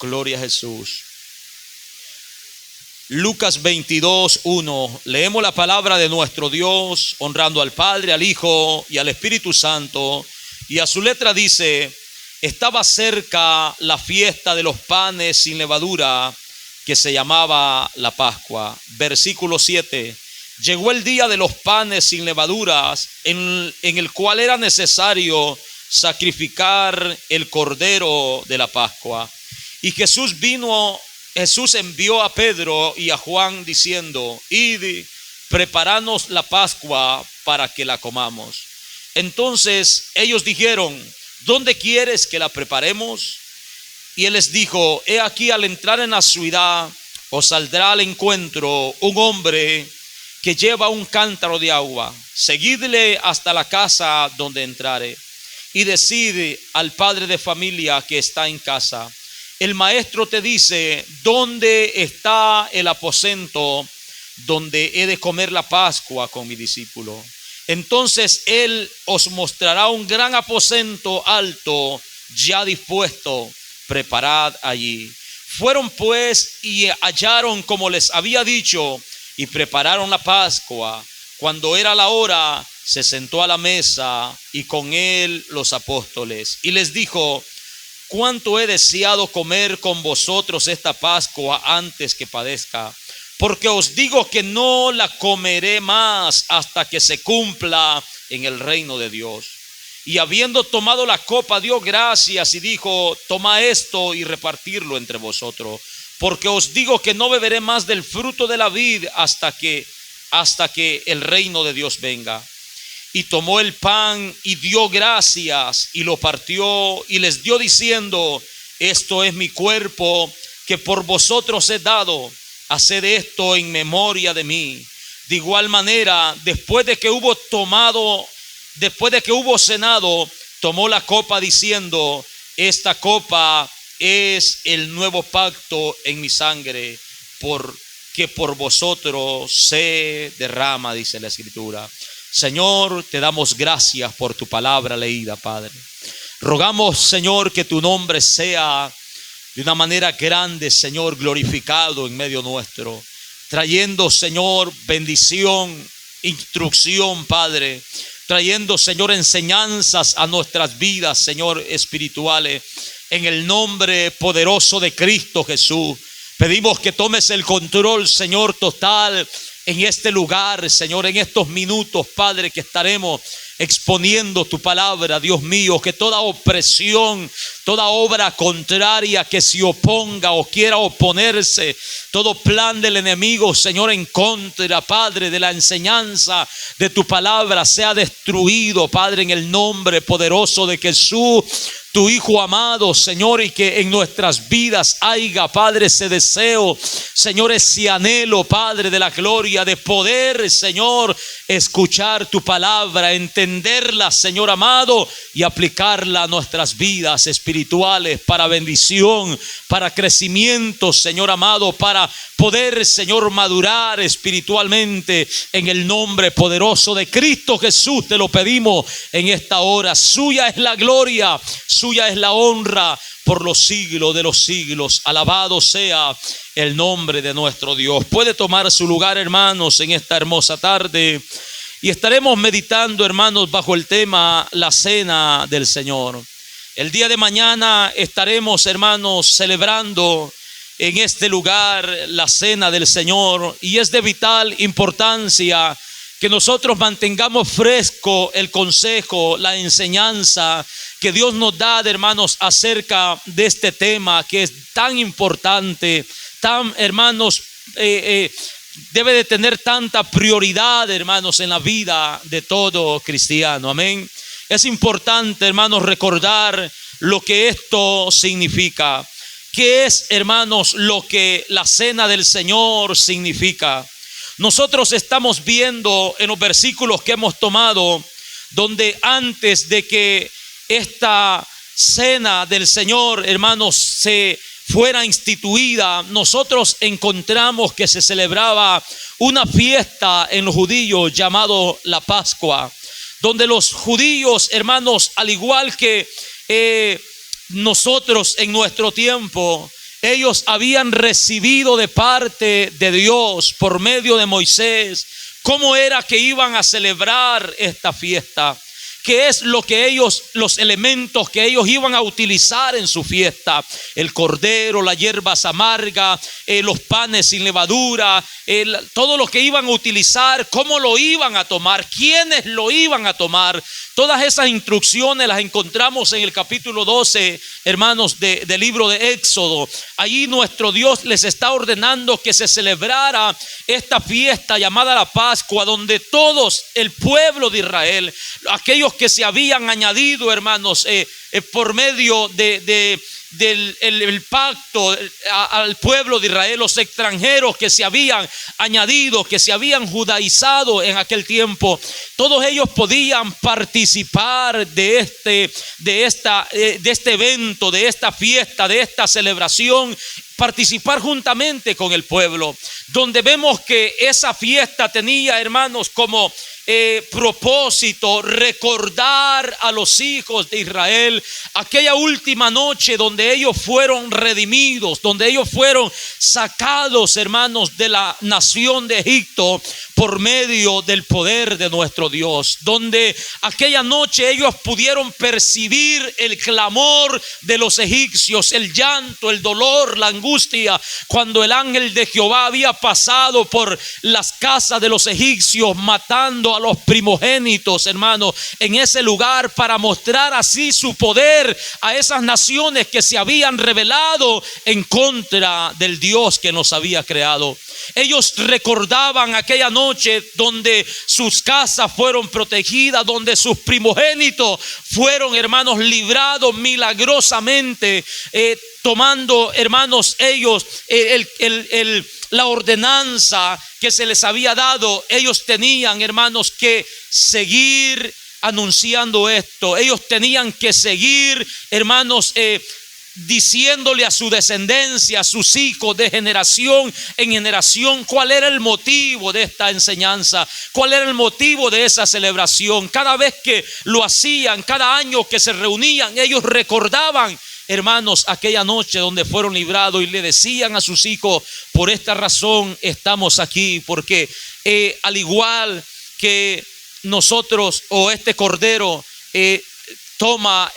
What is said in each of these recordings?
Gloria a Jesús. Lucas 22:1. Leemos la palabra de nuestro Dios, honrando al Padre, al Hijo y al Espíritu Santo. Y a su letra dice: estaba cerca la fiesta de los panes sin levadura, que se llamaba la Pascua. Versículo 7. Llegó el día de los panes sin levaduras, en el cual era necesario sacrificar el cordero de la Pascua. Y Jesús envió a Pedro y a Juan diciendo: id, preparanos la Pascua para que la comamos. Entonces ellos dijeron: ¿dónde quieres que la preparemos? Y él les dijo: he aquí, al entrar en la ciudad os saldrá al encuentro un hombre que lleva un cántaro de agua. Seguidle hasta la casa donde entrare, y decid al padre de familia que está en casa: el maestro te dice, ¿dónde está el aposento donde he de comer la Pascua con mi discípulo? Entonces él os mostrará un gran aposento alto, ya dispuesto, preparad allí. Fueron pues y hallaron como les había dicho, y prepararon la Pascua. Cuando era la hora, se sentó a la mesa y con él los apóstoles. Y les dijo: cuánto he deseado comer con vosotros esta Pascua antes que padezca, porque os digo que no la comeré más hasta que se cumpla en el reino de Dios. Y habiendo tomado la copa, dio gracias y dijo: toma esto y repartirlo entre vosotros, porque os digo que no beberé más del fruto de la vid hasta que el reino de Dios venga. Y tomó el pan y dio gracias y lo partió y les dio diciendo: esto es mi cuerpo que por vosotros he dado, haced esto en memoria de mí. De igual manera, después de que hubo cenado, tomó la copa diciendo: esta copa es el nuevo pacto en mi sangre, que por vosotros se derrama, dice la Escritura. Señor, te damos gracias por tu palabra leída, Padre. Rogamos, Señor, que tu nombre sea de una manera grande, Señor, glorificado en medio nuestro, trayendo, Señor, bendición, instrucción, Padre, trayendo, Señor, enseñanzas a nuestras vidas, Señor, espirituales, en el nombre poderoso de Cristo Jesús. Pedimos que tomes el control, Señor, total en este lugar, Señor, en estos minutos, Padre, que estaremos exponiendo tu palabra, Dios mío. Que toda opresión, toda obra contraria que se oponga o quiera oponerse, todo plan del enemigo, Señor, en contra, Padre, de la enseñanza de tu palabra, sea destruido, Padre, en el nombre poderoso de Jesús, tu Hijo amado, Señor. Y que en nuestras vidas haya, Padre, ese deseo, Señor, ese anhelo, Padre, de la gloria, de poder, Señor, escuchar tu palabra, entenderla, Señor amado, y aplicarla a nuestras vidas espirituales, para bendición, para crecimiento, Señor amado, para poder, Señor, madurar espiritualmente. En el nombre poderoso de Cristo Jesús te lo pedimos en esta hora. Suya es la gloria, suya es la honra por los siglos de los siglos. Alabado sea el nombre de nuestro Dios. Puede tomar su lugar, hermanos, en esta hermosa tarde. Y estaremos meditando, hermanos, bajo el tema la cena del Señor. El día de mañana estaremos, hermanos, celebrando en este lugar la cena del Señor. Y es de vital importancia que nosotros mantengamos fresco el consejo, la enseñanza que Dios nos da, hermanos, acerca de este tema que es tan importante, tan, hermanos, debe de tener tanta prioridad, hermanos, en la vida de todo cristiano. Amén. Es importante, hermanos, recordar lo que esto significa. ¿Qué es, hermanos, lo que la cena del Señor significa? Nosotros estamos viendo en los versículos que hemos tomado, donde antes de que esta cena del Señor, hermanos, se fuera instituida, nosotros encontramos que se celebraba una fiesta en los judíos llamado la Pascua, donde los judíos, hermanos, al igual que nosotros en nuestro tiempo, Ellos habían recibido de parte de Dios por medio de Moisés cómo era que iban a celebrar esta fiesta. ¿Qué es lo que ellos, los elementos que ellos iban a utilizar en su fiesta? El cordero, las hierbas amargas, los panes sin levadura, todo lo que iban a utilizar, cómo lo iban a tomar, quiénes lo iban a tomar. Todas esas instrucciones las encontramos en el capítulo 12, hermanos, del libro de Éxodo. Allí nuestro Dios les está ordenando que se celebrara esta fiesta llamada la Pascua, donde todos el pueblo de Israel, aquellos que se habían añadido, hermanos, por medio del pacto al pueblo de Israel, los extranjeros que se habían añadido, que se habían judaizado en aquel tiempo, todos ellos podían participar de este evento, de esta fiesta, de esta celebración, participar juntamente con el pueblo, donde vemos que esa fiesta tenía, hermanos, como propósito recordar a los hijos de Israel aquella última noche donde ellos fueron redimidos, donde ellos fueron sacados, hermanos, de la nación de Egipto por medio del poder de nuestro Dios, donde aquella noche ellos pudieron percibir el clamor de los egipcios, el llanto, el dolor, la angustia, cuando el ángel de Jehová había pasado por las casas de los egipcios matando a los primogénitos, hermanos, en ese lugar, para mostrar así su poder a esas naciones que se habían rebelado en contra del Dios que nos había creado. Ellos recordaban aquella noche donde sus casas fueron protegidas, donde sus primogénitos fueron, hermanos, librados milagrosamente, tomando, hermanos, ellos la ordenanza que se les había dado. Ellos tenían, hermanos, que seguir anunciando esto. Ellos tenían que seguir, hermanos, diciéndole a su descendencia, a sus hijos, de generación en generación, cuál era el motivo de esta enseñanza, cuál era el motivo de esa celebración. Cada vez que lo hacían, cada año que se reunían, ellos recordaban, hermanos, aquella noche donde fueron librados, y le decían a sus hijos: por esta razón estamos aquí, porque al igual que nosotros, o este cordero tomó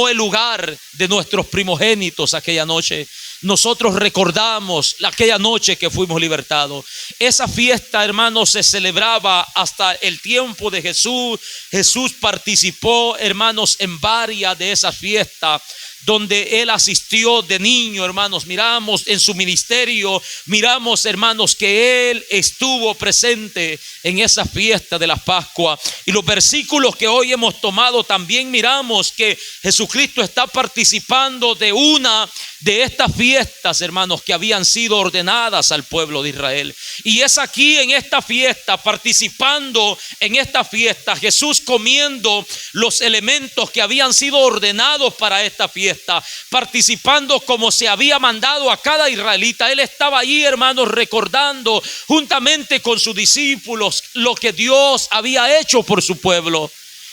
el lugar de nuestros primogénitos aquella noche, nosotros recordamos aquella noche que fuimos libertados. Esa fiesta, hermanos, se celebraba hasta el tiempo de Jesús. Jesús participó, hermanos, en varias de esas fiestas donde él asistió de niño, hermanos. Miramos en su ministerio, miramos, hermanos, que él estuvo presente en esa fiesta de la Pascua. Y los versículos que hoy hemos tomado, también miramos que Jesucristo está participando de una de estas fiestas, hermanos, que habían sido ordenadas al pueblo de Israel. Y es aquí en esta fiesta, participando en esta fiesta, Jesús comiendo los elementos que habían sido ordenados para esta fiesta, participando como se había mandado a cada israelita. Él estaba allí, hermanos, recordando juntamente con sus discípulos lo que Dios había hecho por su pueblo.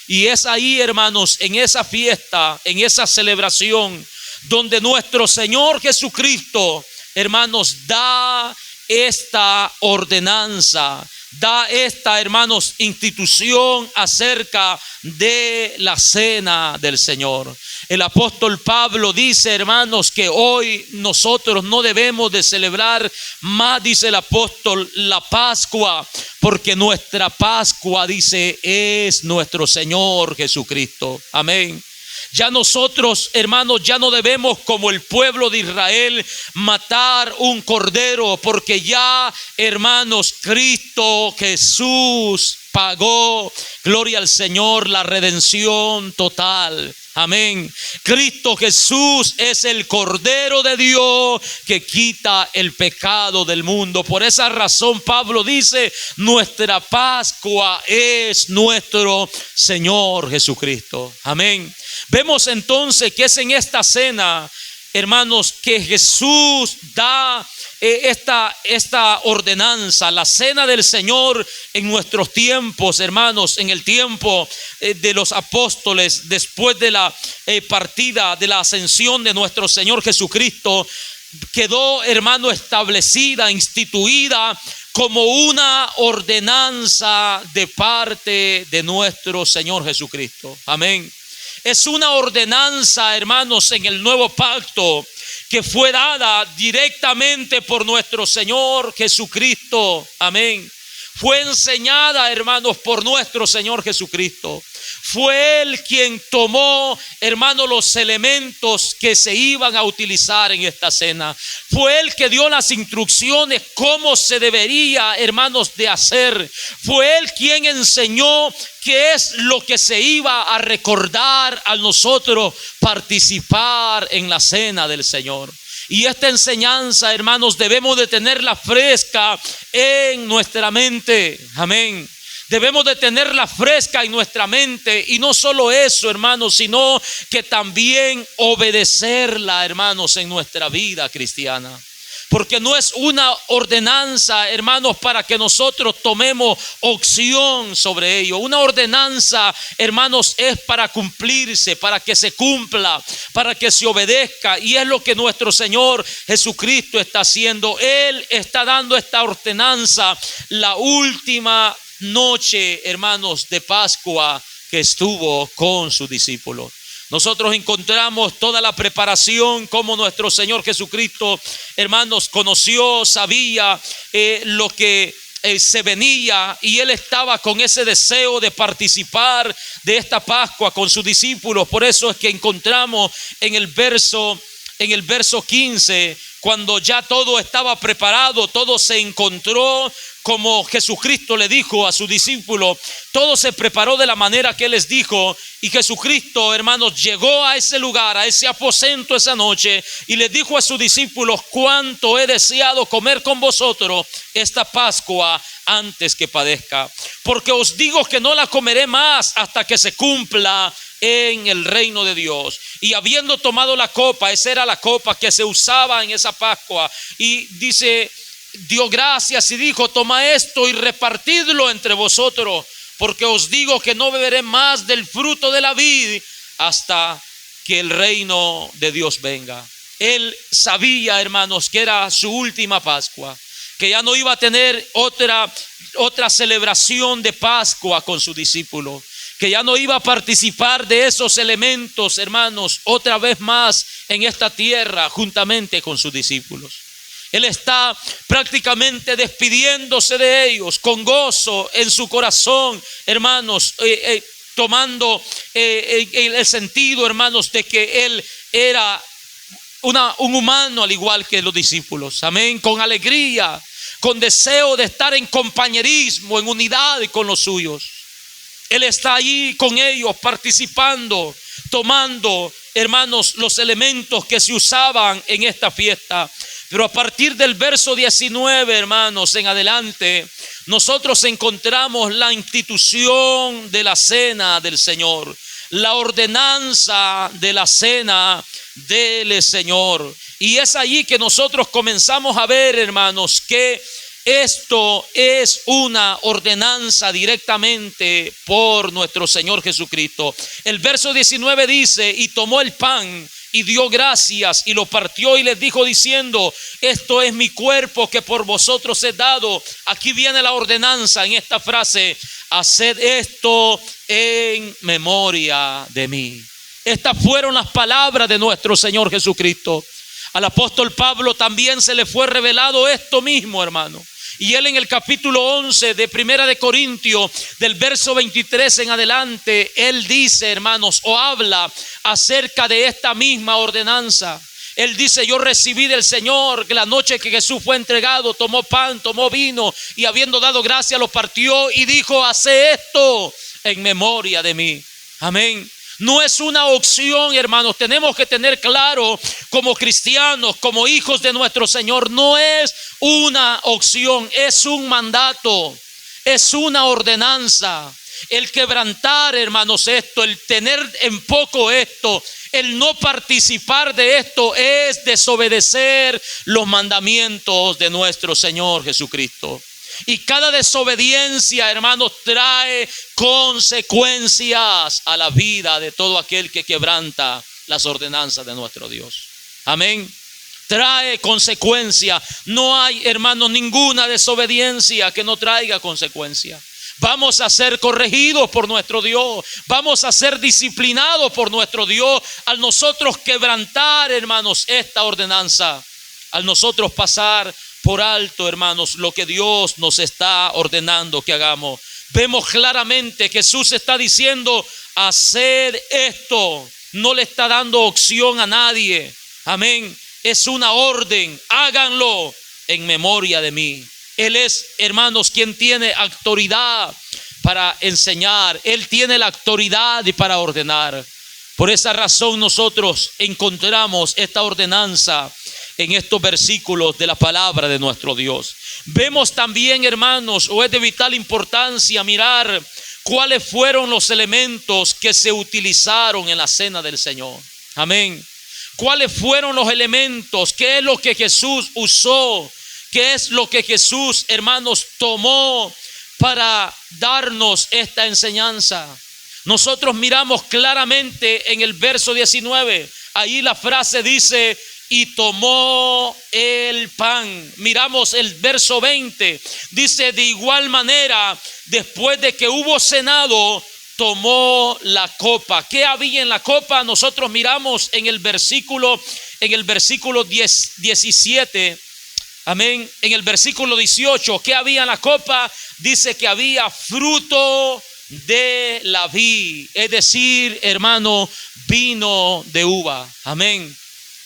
Y es ahí, hermanos, en esa fiesta, en esa celebración, donde nuestro Señor Jesucristo, hermanos, da esta ordenanza, da esta, hermanos, institución acerca de la cena del Señor. El apóstol Pablo dice, hermanos, que hoy nosotros no debemos de celebrar más, dice el apóstol, la Pascua, porque nuestra Pascua, dice, es nuestro Señor Jesucristo. Amén. Ya nosotros, hermanos, ya no debemos, como el pueblo de Israel, matar un cordero, porque ya, hermanos, Cristo Jesús pagó, gloria al Señor, la redención total. Amén. Cristo Jesús es el Cordero de Dios que quita el pecado del mundo. Por esa razón Pablo dice, nuestra Pascua es nuestro Señor Jesucristo. Amén. Vemos entonces que es en esta cena, hermanos, que Jesús da esta ordenanza, la cena del Señor en nuestros tiempos, hermanos, en el tiempo de los apóstoles, después de la partida, de la ascensión de nuestro Señor Jesucristo, quedó, hermano, establecida, instituida como una ordenanza de parte de nuestro Señor Jesucristo. Amén. Es una ordenanza, hermanos, en el nuevo pacto que fue dada directamente por nuestro Señor Jesucristo. Amén. Fue enseñada, hermanos, por nuestro Señor Jesucristo. Fue Él quien tomó, hermanos, los elementos que se iban a utilizar en esta cena. Fue Él que dio las instrucciones cómo se debería, hermanos, de hacer. Fue Él quien enseñó qué es lo que se iba a recordar a nosotros participar en la cena del Señor. Y esta enseñanza, hermanos, debemos de tenerla fresca en nuestra mente. Amén. Debemos de tenerla fresca en nuestra mente. Y no solo eso, hermanos, sino que también obedecerla, hermanos, en nuestra vida cristiana. Porque no es una ordenanza, hermanos, para que nosotros tomemos opción sobre ello. Una ordenanza, hermanos, es para cumplirse, para que se cumpla, para que se obedezca. Y es lo que nuestro Señor Jesucristo está haciendo. Él está dando esta ordenanza la última noche, hermanos, de Pascua que estuvo con sus discípulos. Nosotros encontramos toda la preparación, como nuestro Señor Jesucristo, hermanos, conoció, sabía lo que se venía, y Él estaba con ese deseo de participar de esta Pascua con sus discípulos. Por eso es que encontramos en el verso 15, cuando ya todo estaba preparado, todo se encontró como Jesucristo le dijo a sus discípulos. Todo se preparó de la manera que Él les dijo. Y Jesucristo, hermanos, llegó a ese lugar, a ese aposento esa noche, y les dijo a sus discípulos: cuánto he deseado comer con vosotros esta Pascua antes que padezca. Porque os digo que no la comeré más hasta que se cumpla en el reino de Dios. Y habiendo tomado la copa, esa era la copa que se usaba en esa Pascua, y dice, dio gracias y dijo: toma esto y repartidlo entre vosotros, porque os digo que no beberé más del fruto de la vid hasta que el reino de Dios venga. Él sabía, hermanos, que era su última Pascua, que ya no iba a tener otra celebración de Pascua con sus discípulos, que ya no iba a participar de esos elementos, hermanos, otra vez más en esta tierra juntamente con sus discípulos. Él está prácticamente despidiéndose de ellos con gozo en su corazón, hermanos, tomando el sentido, hermanos, de que Él era un humano al igual que los discípulos. Amén. Con alegría, con deseo de estar en compañerismo, en unidad con los suyos. Él está allí con ellos participando, tomando, hermanos, los elementos que se usaban en esta fiesta. Pero a partir del verso 19, hermanos, en adelante, nosotros encontramos la institución de la cena del Señor, la ordenanza de la cena del Señor. Y es allí que nosotros comenzamos a ver, hermanos, que esto es una ordenanza directamente por nuestro Señor Jesucristo. El verso 19 dice: y tomó el pan y dio gracias y lo partió y les dijo diciendo: esto es mi cuerpo que por vosotros he dado. Aquí viene la ordenanza en esta frase: haced esto en memoria de mí. Estas fueron las palabras de nuestro Señor Jesucristo. Al apóstol Pablo también se le fue revelado esto mismo, hermano. Y él en el capítulo 11 de Primera de Corintios, del verso 23 en adelante, él dice, hermanos, o habla acerca de esta misma ordenanza. Él dice: yo recibí del Señor que la noche que Jesús fue entregado, tomó pan, tomó vino, y habiendo dado gracia lo partió y dijo: haced esto en memoria de mí. Amén. No es una opción, hermanos. Tenemos que tener claro, como cristianos, como hijos de nuestro Señor, no es una opción, es un mandato, es una ordenanza. El quebrantar, hermanos, esto, el tener en poco esto, el no participar de esto es desobedecer los mandamientos de nuestro Señor Jesucristo. Y cada desobediencia, hermanos, trae consecuencias a la vida de todo aquel que quebranta las ordenanzas de nuestro Dios. Amén. Trae consecuencia. No hay, hermanos, ninguna desobediencia que no traiga consecuencia. Vamos a ser corregidos por nuestro Dios. Vamos a ser disciplinados por nuestro Dios al nosotros quebrantar, hermanos, esta ordenanza. Al nosotros pasar por alto, hermanos, lo que Dios nos está ordenando que hagamos. Vemos claramente que Jesús está diciendo: hacer esto. No le está dando opción a nadie. Amén. Es una orden. Háganlo en memoria de mí. Él es, hermanos, quien tiene autoridad para enseñar. Él tiene la autoridad y para ordenar. Por esa razón nosotros encontramos esta ordenanza en estos versículos de la palabra de nuestro Dios. Vemos también, hermanos, o es de vital importancia mirar cuáles fueron los elementos que se utilizaron en la cena del Señor. Amén. ¿Cuáles fueron los elementos? ¿Qué es lo que Jesús usó? ¿Qué es lo que Jesús, hermanos, tomó para darnos esta enseñanza? Nosotros miramos claramente en el verso 19. Ahí la frase dice: y tomó el pan. Miramos el verso 20. Dice: de igual manera, después de que hubo cenado, tomó la copa. ¿Qué había en la copa? Nosotros miramos en el versículo 17. Amén. En el versículo 18, ¿qué había en la copa? Dice que había fruto de la vid, es decir, hermano, vino de uva. Amén.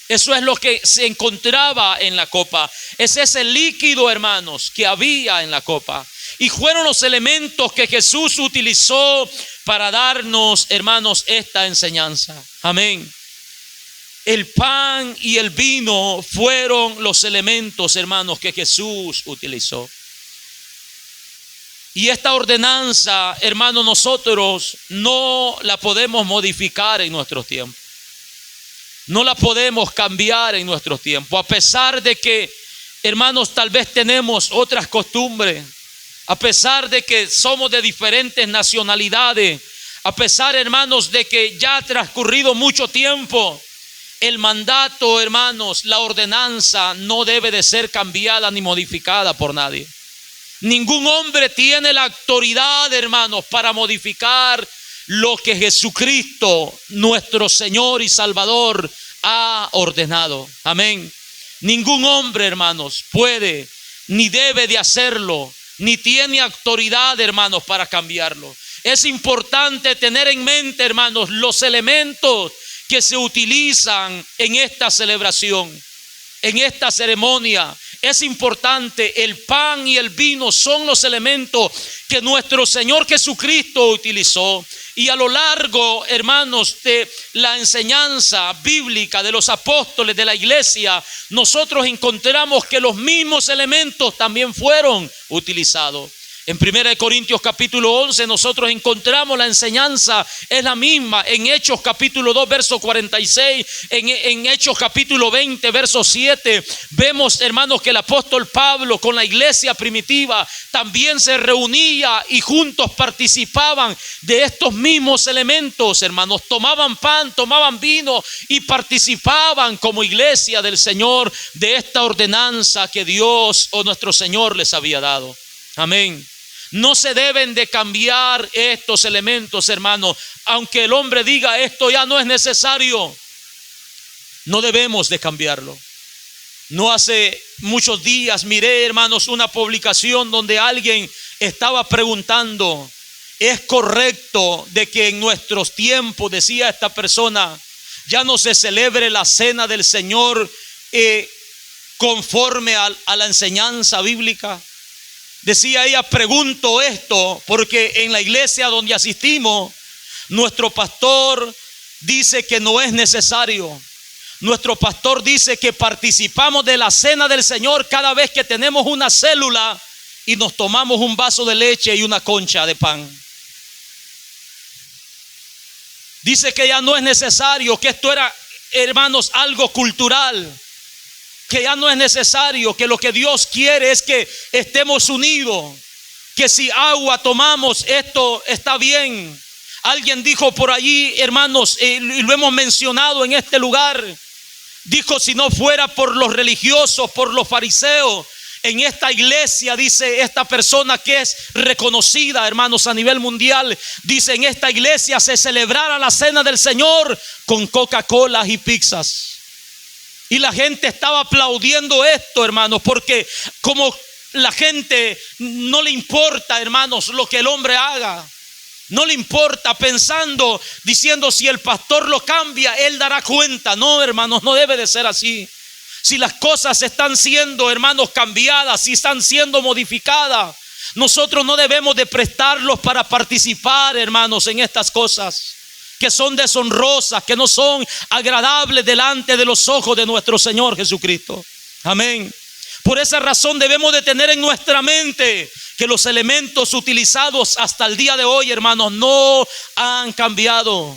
Eso es lo que se encontraba en la copa. Es ese líquido, hermanos, que había en la copa. Y fueron los elementos que Jesús utilizó para darnos, hermanos, esta enseñanza. Amén. El pan y el vino fueron los elementos, hermanos, que Jesús utilizó. Y esta ordenanza, hermanos, nosotros no la podemos modificar en nuestros tiempos. No la podemos cambiar en nuestros tiempos. A pesar de que, hermanos, tal vez tenemos otras costumbres. A pesar de que somos de diferentes nacionalidades. A pesar, hermanos, de que ya ha transcurrido mucho tiempo. El mandato, hermanos, la ordenanza no debe de ser cambiada ni modificada por nadie. Ningún hombre tiene la autoridad, hermanos, para modificar lo que Jesucristo, nuestro Señor y Salvador, ha ordenado. Amén. Ningún hombre, hermanos, puede ni debe de hacerlo, ni tiene autoridad, hermanos, para cambiarlo. Es importante tener en mente, hermanos, los elementos que se utilizan en esta celebración, en esta ceremonia. Es importante, el pan y el vino son los elementos que nuestro Señor Jesucristo utilizó. Y a lo largo, hermanos, de la enseñanza bíblica de los apóstoles de la iglesia, nosotros encontramos que los mismos elementos también fueron utilizados. En 1 Corintios capítulo 11 nosotros encontramos la enseñanza, es la misma. En Hechos capítulo 2 verso 46, en Hechos capítulo 20 verso 7, vemos, hermanos, que el apóstol Pablo con la iglesia primitiva también se reunía y juntos participaban de estos mismos elementos, hermanos. Tomaban pan, tomaban vino y participaban como iglesia del Señor de esta ordenanza que Dios o nuestro Señor les había dado. Amén. No se deben de cambiar estos elementos, hermanos. Aunque el hombre diga esto ya no es necesario, no debemos de cambiarlo. No hace muchos días miré, hermanos, una publicación donde alguien estaba preguntando: ¿es correcto de que en nuestros tiempos, decía esta persona, ya no se celebre la cena del Señor conforme a la enseñanza bíblica? Decía ella: pregunto esto porque en la iglesia donde asistimos, nuestro pastor dice que no es necesario. Nuestro pastor dice que participamos de la cena del Señor cada vez que tenemos una célula y nos tomamos un vaso de leche y una concha de pan. Dice que ya no es necesario, que esto era, hermanos, algo cultural, que ya no es necesario, que lo que Dios quiere es que estemos unidos, que si agua tomamos, esto está bien. Alguien dijo por allí, hermanos, y lo hemos mencionado en este lugar, dijo: si no fuera por los religiosos, por los fariseos, en esta iglesia, dice esta persona que es reconocida, hermanos, a nivel mundial, dice: en esta iglesia se celebrara la cena del Señor con Coca-Cola y pizzas. Y la gente estaba aplaudiendo esto, hermanos, porque como la gente no le importa, hermanos, lo que el hombre haga, no le importa, pensando, diciendo: si el pastor lo cambia, él dará cuenta. No, hermanos, no debe de ser así. Si las cosas están siendo, hermanos, cambiadas, si están siendo modificadas, nosotros no debemos de prestarlos para participar, hermanos, en estas cosas que son deshonrosas, que no son agradables delante de los ojos de nuestro Señor Jesucristo. Amén. Por esa razón debemos de tener en nuestra mente que los elementos utilizados hasta el día de hoy, hermanos, no han cambiado,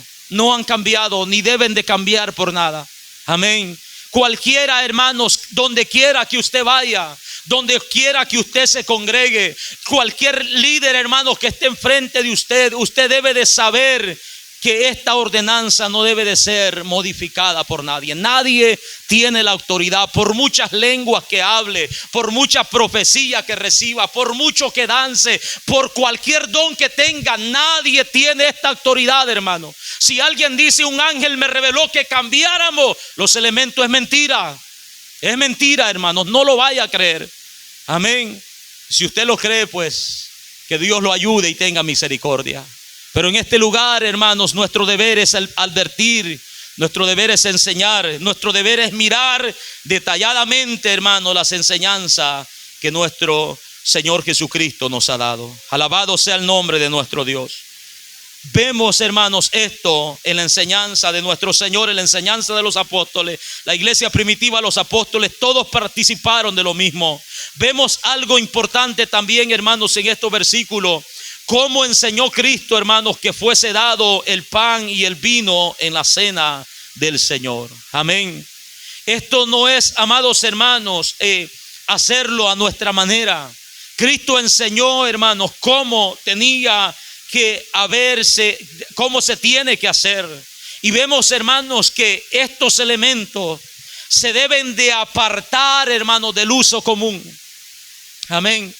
ni deben de cambiar por nada. Amén. Cualquiera, hermanos, donde quiera que usted vaya, donde quiera que usted se congregue, cualquier líder, hermanos, que esté enfrente de usted, usted debe de saber que esta ordenanza no debe de ser modificada por nadie. Nadie tiene la autoridad, por muchas lenguas que hable, por mucha profecía que reciba, por mucho que dance, por cualquier don que tenga. Nadie tiene esta autoridad, hermano. Si alguien dice: un ángel me reveló que cambiáramos los elementos, es mentira. Es mentira, hermanos, no lo vaya a creer. Amén. Si usted lo cree, pues que Dios lo ayude y tenga misericordia. Pero en este lugar, hermanos, nuestro deber es advertir, nuestro deber es enseñar, nuestro deber es mirar detalladamente, hermanos, las enseñanzas que nuestro Señor Jesucristo nos ha dado. Alabado sea el nombre de nuestro Dios. Vemos, hermanos, esto en la enseñanza de nuestro Señor, en la enseñanza de los apóstoles. La iglesia primitiva, los apóstoles, todos participaron de lo mismo. Vemos algo importante también, hermanos, en estos versículos. Cómo enseñó Cristo, hermanos, que fuese dado el pan y el vino en la cena del Señor. Amén. Esto no es, amados hermanos, hacerlo a nuestra manera. Cristo enseñó, hermanos, cómo tenía que haberse, cómo se tiene que hacer. Y vemos, hermanos, que estos elementos se deben de apartar, hermanos, del uso común. Amén.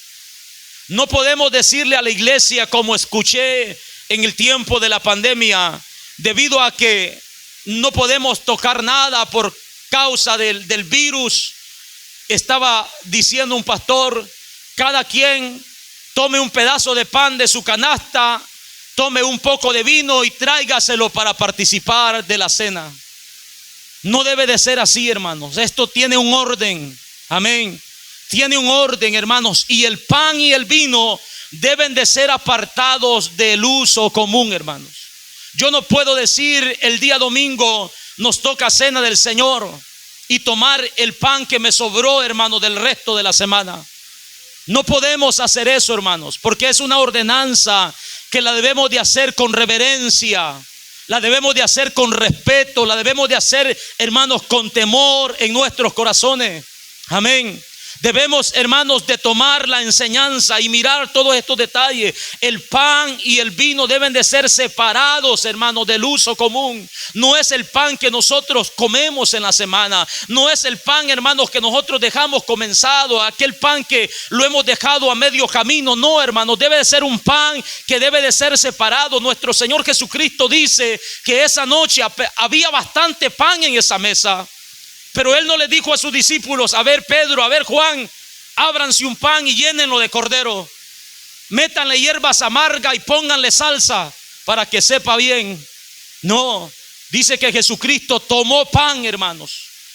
No podemos decirle a la iglesia, como escuché en el tiempo de la pandemia, debido a que no podemos tocar nada por causa del virus. Estaba diciendo un pastor: cada quien tome un pedazo de pan de su canasta, tome un poco de vino y tráigaselo para participar de la cena. No debe de ser así, hermanos. Esto tiene un orden. Amén. Tiene un orden, hermanos, y el pan y el vino deben de ser apartados del uso común, hermanos. Yo no puedo decir: el día domingo nos toca cena del Señor, y tomar el pan que me sobró, hermano, del resto de la semana. No podemos hacer eso, hermanos, porque es una ordenanza que la debemos de hacer con reverencia, la debemos de hacer con respeto, la debemos de hacer, hermanos, con temor en nuestros corazones. Amén. Debemos, hermanos, de tomar la enseñanza y mirar todos estos detalles. El pan y el vino deben de ser separados, hermanos, del uso común. No es el pan que nosotros comemos en la semana. No es el pan, hermanos, que nosotros dejamos comenzado, aquel pan que lo hemos dejado a medio camino. No, hermanos, debe de ser un pan que debe de ser separado. Nuestro Señor Jesucristo dice que esa noche había bastante pan en esa mesa. Pero Él no le dijo a sus discípulos: a ver, Pedro, a ver, Juan, ábranse un pan y llénenlo de cordero, métanle hierbas amargas y pónganle salsa para que sepa bien. No, dice que Jesucristo tomó pan, hermanos,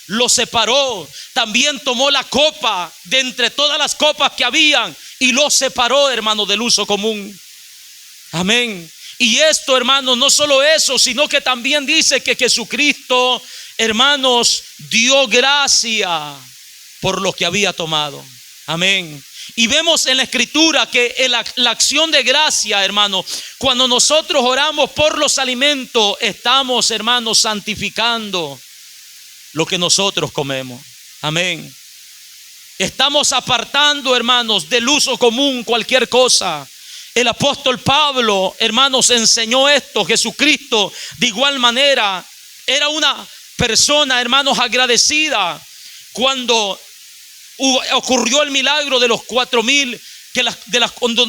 lo separó. También tomó la copa de entre todas las copas que habían y lo separó, hermanos, del uso común. Amén. Y esto, hermanos, no solo eso, sino que también dice que Jesucristo, hermanos, dio gracia por lo que había tomado. Amén. Y vemos en la escritura que la acción de gracia, hermano, cuando nosotros oramos por los alimentos, estamos, hermanos, santificando lo que nosotros comemos. Amén. Estamos apartando, hermanos, del uso común cualquier cosa. El apóstol Pablo, hermanos, enseñó esto. Jesucristo, de igual manera, era una persona, hermanos, agradecida cuando ocurrió el milagro de los 4,000,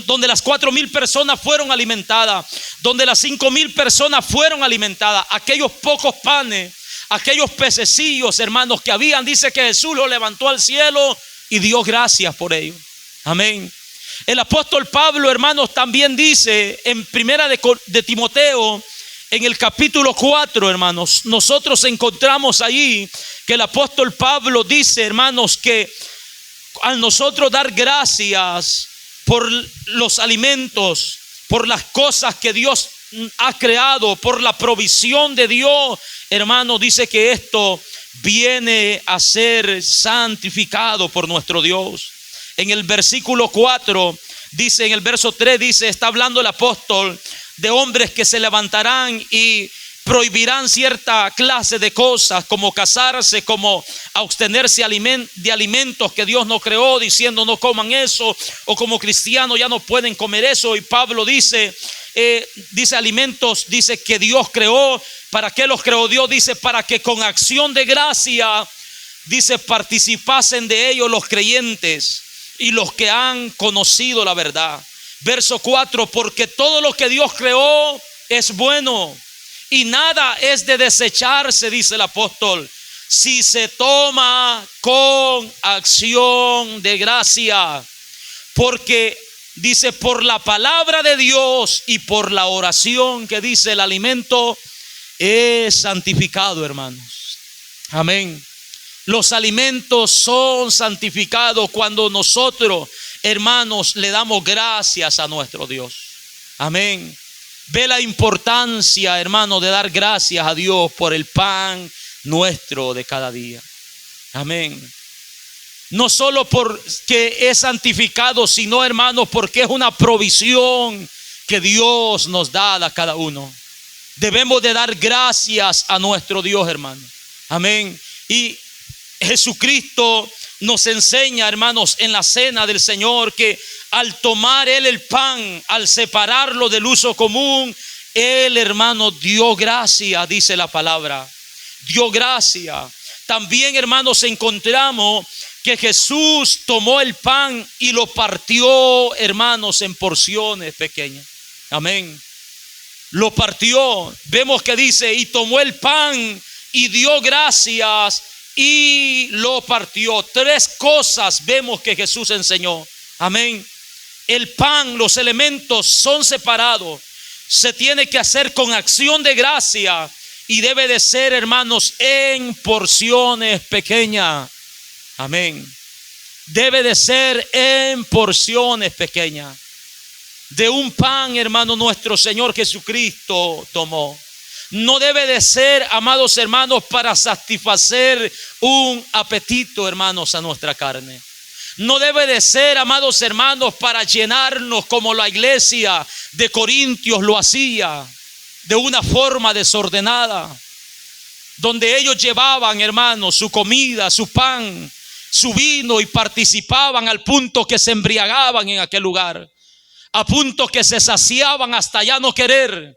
donde las 4,000 personas fueron alimentadas, donde las 5,000 personas fueron alimentadas. Aquellos pocos panes, aquellos pececillos, hermanos, que habían, dice que Jesús los levantó al cielo y dio gracias por ello. Amén. El apóstol Pablo, hermanos, también dice en primera de Timoteo, en el capítulo 4, hermanos, nosotros encontramos allí que el apóstol Pablo dice, hermanos, que al nosotros dar gracias por los alimentos, por las cosas que Dios ha creado, por la provisión de Dios, hermano, dice que esto viene a ser santificado por nuestro Dios. En el versículo 4 dice, en el verso 3 dice, está hablando el apóstol de hombres que se levantarán y prohibirán cierta clase de cosas, como casarse, como abstenerse de alimentos que Dios no creó, diciendo no coman eso, o como cristianos ya no pueden comer eso. Y Pablo dice alimentos, dice que Dios creó. ¿Para qué los creó Dios? Dice para que con acción de gracia, dice, participasen de ellos los creyentes y los que han conocido la verdad. Verso 4, porque todo lo que Dios creó es bueno y nada es de desecharse, dice el apóstol, si se toma con acción de gracia. Porque dice, por la palabra de Dios y por la oración, que dice, el alimento es santificado, hermanos. Amén. Los alimentos son santificados cuando nosotros, hermanos, le damos gracias a nuestro Dios. Amén. Ve la importancia, hermano, de dar gracias a Dios por el pan nuestro de cada día. Amén. No solo porque es santificado, sino, hermanos, porque es una provisión que Dios nos da a cada uno. Debemos de dar gracias a nuestro Dios, hermano. Amén. Y Jesucristo nos enseña, hermanos, en la cena del Señor, que al tomar Él el pan, al separarlo del uso común, Él, hermano, dio gracia, dice la palabra. Dio gracia. También, hermanos, encontramos que Jesús tomó el pan y lo partió, hermanos, en porciones pequeñas. Amén. Lo partió. Vemos que dice, y tomó el pan y dio gracias y lo partió. 3 cosas vemos que Jesús enseñó. Amén. El pan, los elementos son separados. Se tiene que hacer con acción de gracia y debe de ser, hermanos, en porciones pequeñas. Amén. Debe de ser en porciones pequeñas. De un pan, hermano, nuestro Señor Jesucristo tomó. No debe de ser, amados hermanos, para satisfacer un apetito, hermanos, a nuestra carne. No debe de ser, amados hermanos, para llenarnos como la iglesia de Corintios lo hacía, de una forma desordenada, donde ellos llevaban, hermanos, su comida, su pan, su vino, y participaban al punto que se embriagaban en aquel lugar, a punto que se saciaban hasta ya no querer.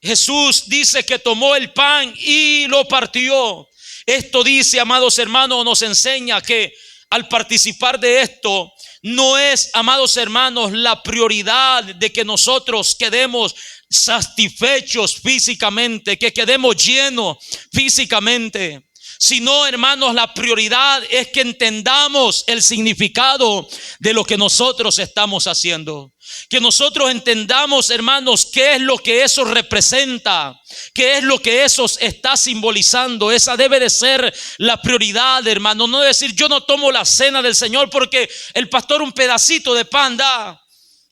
Jesús dice que tomó el pan y lo partió. Esto dice, amados hermanos, nos enseña que al participar de esto, no es, amados hermanos, la prioridad de que nosotros quedemos satisfechos físicamente, que quedemos llenos físicamente, sino, hermanos, la prioridad es que entendamos el significado de lo que nosotros estamos haciendo. Que nosotros entendamos, hermanos, qué es lo que eso representa, qué es lo que eso está simbolizando. Esa debe de ser la prioridad, hermano. No decir, yo no tomo la cena del Señor porque el pastor un pedacito de pan da.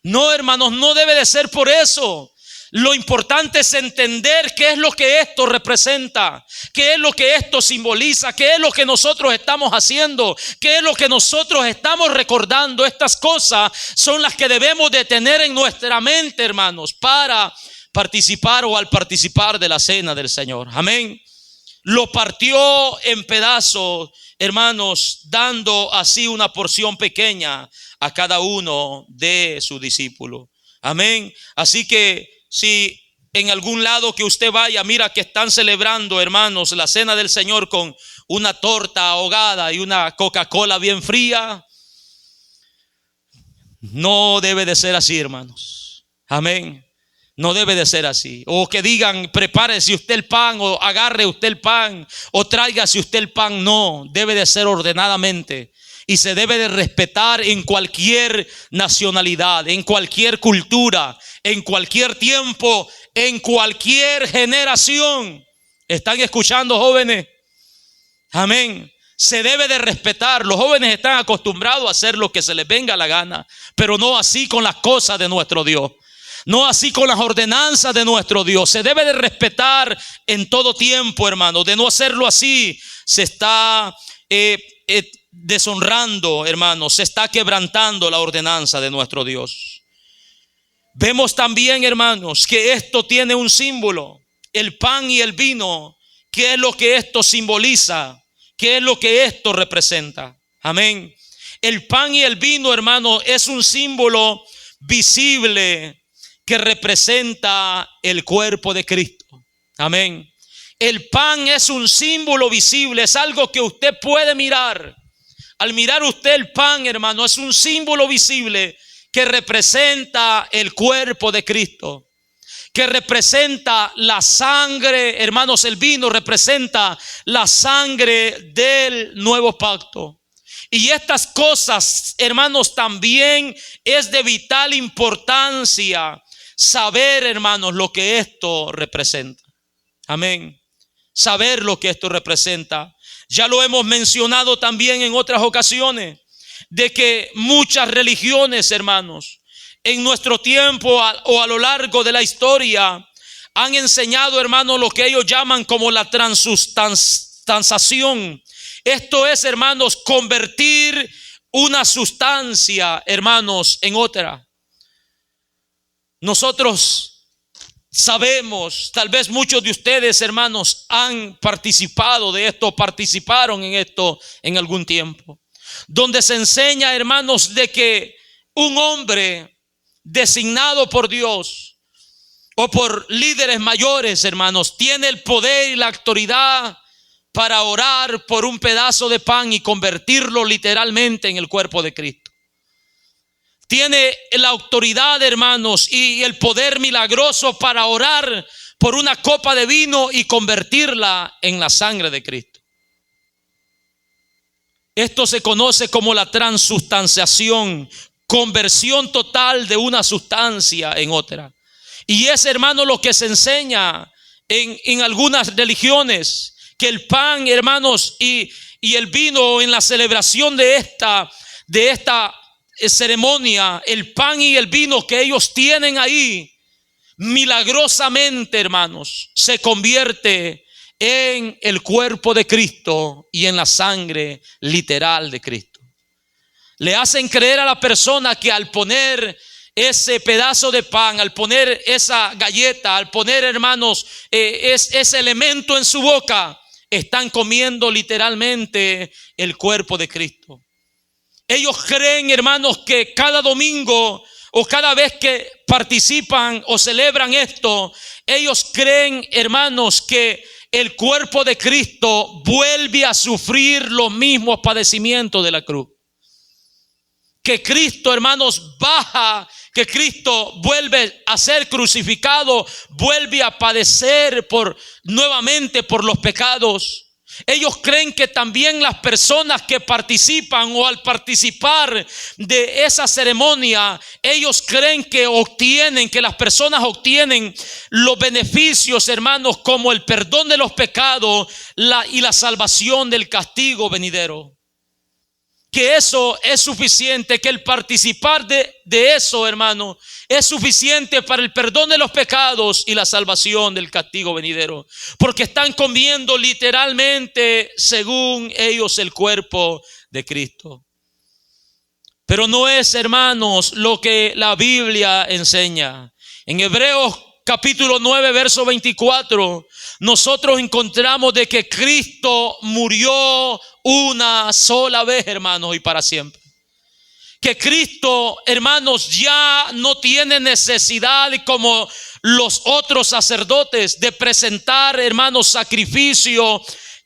No, hermanos, no debe de ser por eso. Lo importante es entender qué es lo que esto representa, qué es lo que esto simboliza, qué es lo que nosotros estamos haciendo, qué es lo que nosotros estamos recordando. Estas cosas son las que debemos de tener en nuestra mente, hermanos, para participar o al participar de la cena del Señor. Amén. Lo partió en pedazos, hermanos, dando así una porción pequeña a cada uno de sus discípulos. Amén. Así que si en algún lado que usted vaya, mira que están celebrando, hermanos, la cena del Señor con una torta ahogada y una Coca-Cola bien fría, no debe de ser así, hermanos. Amén. No debe de ser así. O que digan, prepárese usted el pan, o agarre usted el pan, o tráigase usted el pan. No, debe de ser ordenadamente. Y se debe de respetar en cualquier nacionalidad, en cualquier cultura, en cualquier tiempo, en cualquier generación. ¿Están escuchando, jóvenes? Amén. Se debe de respetar. Los jóvenes están acostumbrados a hacer lo que se les venga la gana, pero no así con las cosas de nuestro Dios. No así con las ordenanzas de nuestro Dios. Se debe de respetar en todo tiempo, hermano. De no hacerlo así, se está deshonrando, hermano. Se está quebrantando la ordenanza de nuestro Dios. Vemos también, hermanos, que esto tiene un símbolo. El pan y el vino. ¿Qué es lo que esto simboliza? ¿Qué es lo que esto representa? Amén. El pan y el vino, hermano, es un símbolo visible que representa el cuerpo de Cristo. Amén. El pan es un símbolo visible, es algo que usted puede mirar. Al mirar usted el pan, hermano, es un símbolo visible que representa el cuerpo de Cristo, que representa la sangre, hermanos. El vino representa la sangre del nuevo pacto. Y estas cosas, hermanos, también es de vital importancia saber, hermanos, lo que esto representa. Amén. Saber lo que esto representa. Ya lo hemos mencionado también en otras ocasiones, de que muchas religiones, hermanos, en nuestro tiempo o a lo largo de la historia, han enseñado, hermanos, lo que ellos llaman como la transustanciación. Esto es, hermanos, convertir una sustancia, hermanos, en otra. Nosotros sabemos, tal vez muchos de ustedes, hermanos, han participado de esto, participaron en esto en algún tiempo, donde se enseña, hermanos, de que un hombre designado por Dios o por líderes mayores, hermanos, tiene el poder y la autoridad para orar por un pedazo de pan y convertirlo literalmente en el cuerpo de Cristo. Tiene la autoridad, hermanos, y el poder milagroso para orar por una copa de vino y convertirla en la sangre de Cristo. Esto se conoce como la transustanciación, conversión total de una sustancia en otra. Y es, hermano, lo que se enseña en algunas religiones, que el pan, hermanos, y el vino en la celebración de esta ceremonia, el pan y el vino que ellos tienen ahí, milagrosamente, hermanos, se convierte en el cuerpo de Cristo y en la sangre literal de Cristo. Le hacen creer a la persona que al poner ese pedazo de pan, al poner esa galleta, al poner, hermanos, ese elemento en su boca, están comiendo literalmente el cuerpo de Cristo. Ellos creen, hermanos, que cada domingo o cada vez que participan o celebran esto, ellos creen, hermanos, que el cuerpo de Cristo vuelve a sufrir los mismos padecimientos de la cruz. Que Cristo, hermanos, baja, que Cristo vuelve a ser crucificado, vuelve a padecer nuevamente por los pecados. Ellos creen que también las personas que participan o al participar de esa ceremonia, ellos creen que las personas obtienen los beneficios, hermanos, como el perdón de los pecados y la salvación del castigo venidero. que eso es suficiente, que el participar de eso, hermano, es suficiente para el perdón de los pecados y la salvación del castigo venidero. Porque están comiendo literalmente, según ellos, el cuerpo de Cristo. Pero no es, hermanos, lo que la Biblia enseña. En Hebreos capítulo 9, verso 24, nosotros encontramos de que Cristo murió una sola vez, hermanos, y para siempre. Que Cristo, hermanos, ya no tiene necesidad como los otros sacerdotes de presentar, hermanos, sacrificio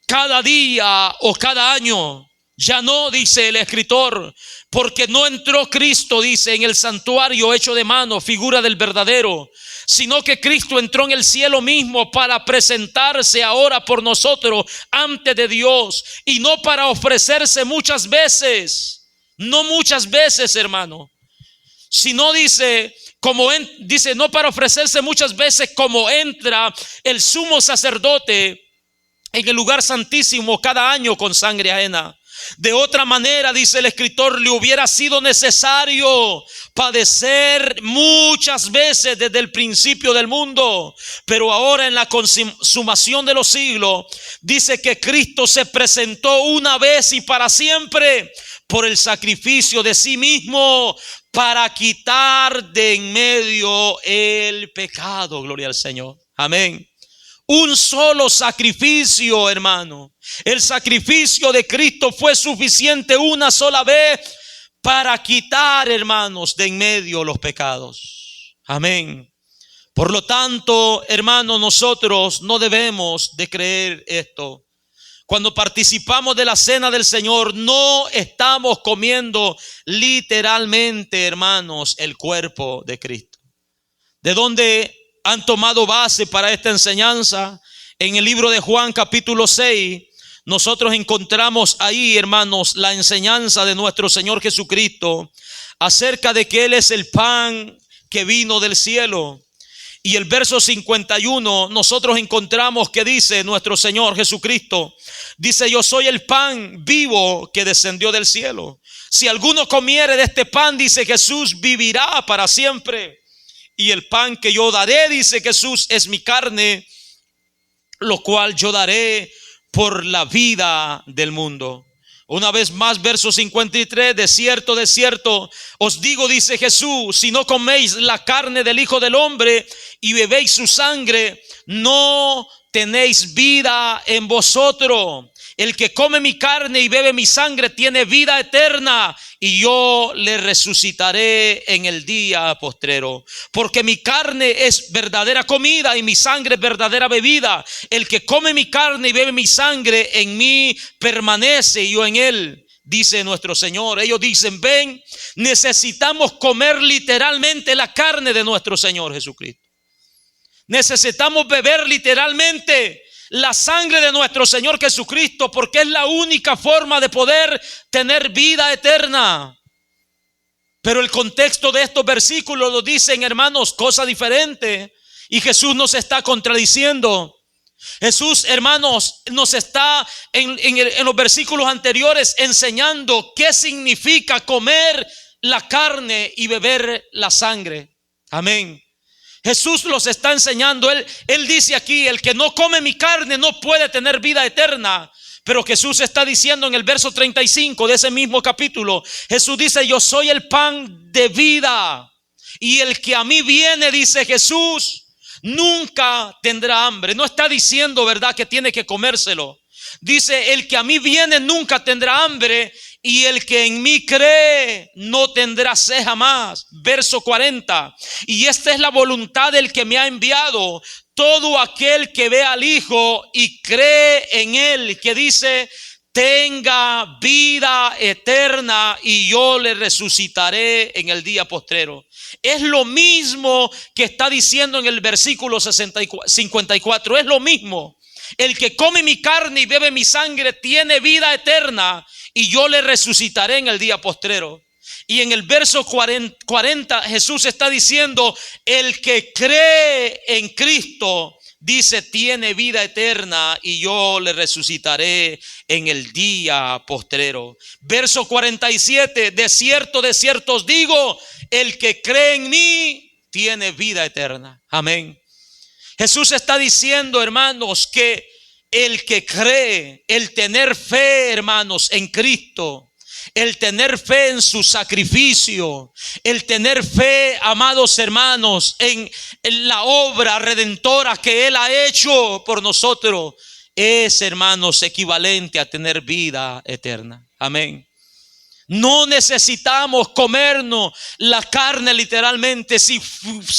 cada día o cada año. Ya no, dice el escritor, porque no entró Cristo, dice, en el santuario hecho de mano, figura del verdadero, sino que Cristo entró en el cielo mismo para presentarse ahora por nosotros ante de Dios, y no para ofrecerse muchas veces, no muchas veces, hermano, sino dice, dice, no para ofrecerse muchas veces como entra el sumo sacerdote en el lugar santísimo cada año con sangre ajena. De otra manera, dice el escritor, le hubiera sido necesario padecer muchas veces desde el principio del mundo. Pero ahora, en la consumación de los siglos, dice que Cristo se presentó una vez y para siempre por el sacrificio de sí mismo para quitar de en medio el pecado. Gloria al Señor. Amén. Un solo sacrificio, hermano. El sacrificio de Cristo fue suficiente una sola vez para quitar, hermanos, de en medio los pecados. Amén. Por lo tanto, hermanos, nosotros no debemos de creer esto. Cuando participamos de la cena del Señor, no estamos comiendo literalmente, hermanos, el cuerpo de Cristo. ¿De dónde han tomado base para esta enseñanza? En el libro de Juan capítulo 6, nosotros encontramos ahí, hermanos, la enseñanza de nuestro Señor Jesucristo acerca de que Él es el pan que vino del cielo. Y el verso 51, nosotros encontramos que dice nuestro Señor Jesucristo, dice: yo soy el pan vivo que descendió del cielo. Si alguno comiere de este pan, dice Jesús, vivirá para siempre. Y el pan que yo daré, dice Jesús, es mi carne, lo cual yo daré por la vida del mundo. Una vez más, verso 53, de cierto os digo, dice Jesús, si no coméis la carne del Hijo del Hombre y bebéis su sangre, no tenéis vida en vosotros. El que come mi carne y bebe mi sangre tiene vida eterna, y yo le resucitaré en el día postrero. Porque mi carne es verdadera comida y mi sangre es verdadera bebida. El que come mi carne y bebe mi sangre en mí permanece y yo en él, dice nuestro Señor. Ellos dicen: ven, necesitamos comer literalmente la carne de nuestro Señor Jesucristo. Necesitamos beber literalmente la sangre de nuestro Señor Jesucristo, porque es la única forma de poder tener vida eterna. Pero el contexto de estos versículos nos dicen, hermanos, cosa diferente, y Jesús nos está contradiciendo. Jesús, hermanos, nos está en los versículos anteriores enseñando qué significa comer la carne y beber la sangre. Amén. Jesús los está enseñando. Él dice aquí: el que no come mi carne no puede tener vida eterna. Pero Jesús está diciendo en el verso 35 de ese mismo capítulo, Jesús dice: yo soy el pan de vida, y el que a mí viene, dice Jesús, nunca tendrá hambre. No está diciendo, ¿verdad?, que tiene que comérselo. Dice: el que a mí viene nunca tendrá hambre, y el que en mí cree no tendrá sed jamás. Verso 40. Y esta es la voluntad del que me ha enviado, todo aquel que ve al Hijo y cree en él, que dice, tenga vida eterna, y yo le resucitaré en el día postrero. Es lo mismo que está diciendo en el versículo 54. Es lo mismo. El que come mi carne y bebe mi sangre tiene vida eterna, y yo le resucitaré en el día postrero. Y en el verso 40 Jesús está diciendo: el que cree en Cristo dice, tiene vida eterna y yo le resucitaré en el día postrero. Verso 47, de cierto os digo, el que cree en mí tiene vida eterna. Amén. Jesús está diciendo, hermanos, que el que cree, el tener fe, hermanos, en Cristo, el tener fe en su sacrificio, el tener fe, amados hermanos, en la obra redentora que Él ha hecho por nosotros, es, hermanos, equivalente a tener vida eterna. Amén. No necesitamos comernos la carne literalmente. Si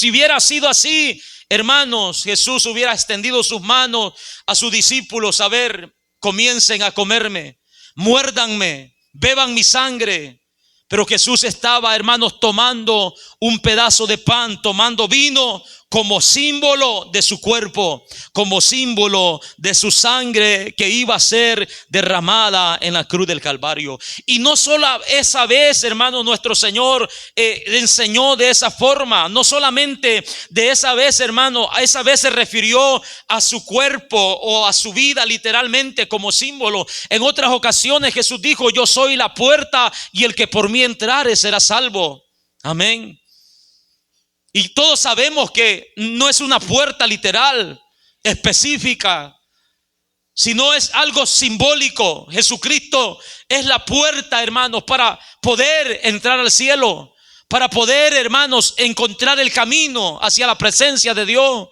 hubiera sido así, hermanos, Jesús hubiera extendido sus manos a sus discípulos. A ver, comiencen a comerme, muérdanme, beban mi sangre. Pero Jesús estaba, hermanos, tomando un pedazo de pan, tomando vino como símbolo de su cuerpo, como símbolo de su sangre que iba a ser derramada en la cruz del Calvario. Y no solo esa vez, hermanos, nuestro Señor enseñó de esa forma. No solamente de esa vez, hermano, a esa vez se refirió a su cuerpo o a su vida literalmente como símbolo. En otras ocasiones Jesús dijo, yo soy la puerta y el que por mí entrare será salvo. Amén. Y todos sabemos que no es una puerta literal, específica, sino es algo simbólico. Jesucristo es la puerta, hermanos, para poder entrar al cielo, para poder, hermanos, encontrar el camino hacia la presencia de Dios.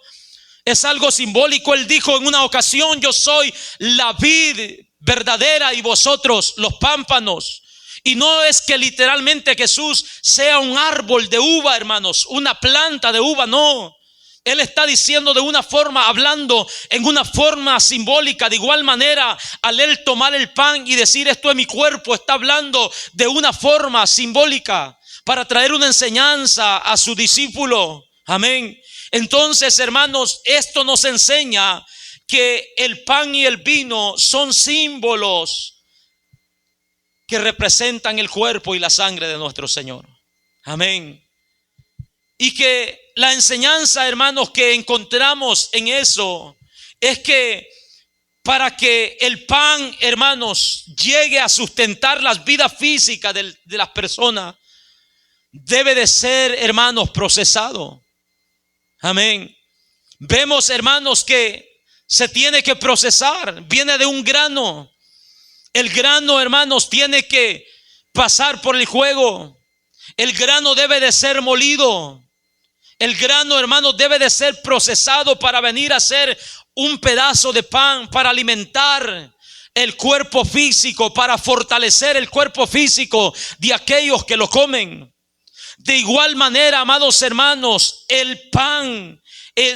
Es algo simbólico. Él dijo en una ocasión, yo soy la vid verdadera y vosotros los pámpanos. Y no es que literalmente Jesús sea un árbol de uva, hermanos, una planta de uva, no. Él está diciendo de una forma, hablando en una forma simbólica. De igual manera, al Él tomar el pan y decir esto es mi cuerpo, está hablando de una forma simbólica para traer una enseñanza a su discípulo. Amén. Entonces, hermanos, esto nos enseña que el pan y el vino son símbolos que representan el cuerpo y la sangre de nuestro Señor. Amén. Y que la enseñanza, hermanos, que encontramos en eso es que para que el pan, hermanos, llegue a sustentar las vidas físicas de las personas, debe de ser, hermanos, procesado. Amén. Vemos, hermanos, que se tiene que procesar. Viene de un grano. El grano, hermanos, tiene que pasar por el fuego. El grano debe de ser molido. El grano, hermanos, debe de ser procesado para venir a ser un pedazo de pan, para alimentar el cuerpo físico, para fortalecer el cuerpo físico de aquellos que lo comen. De igual manera, amados hermanos, el pan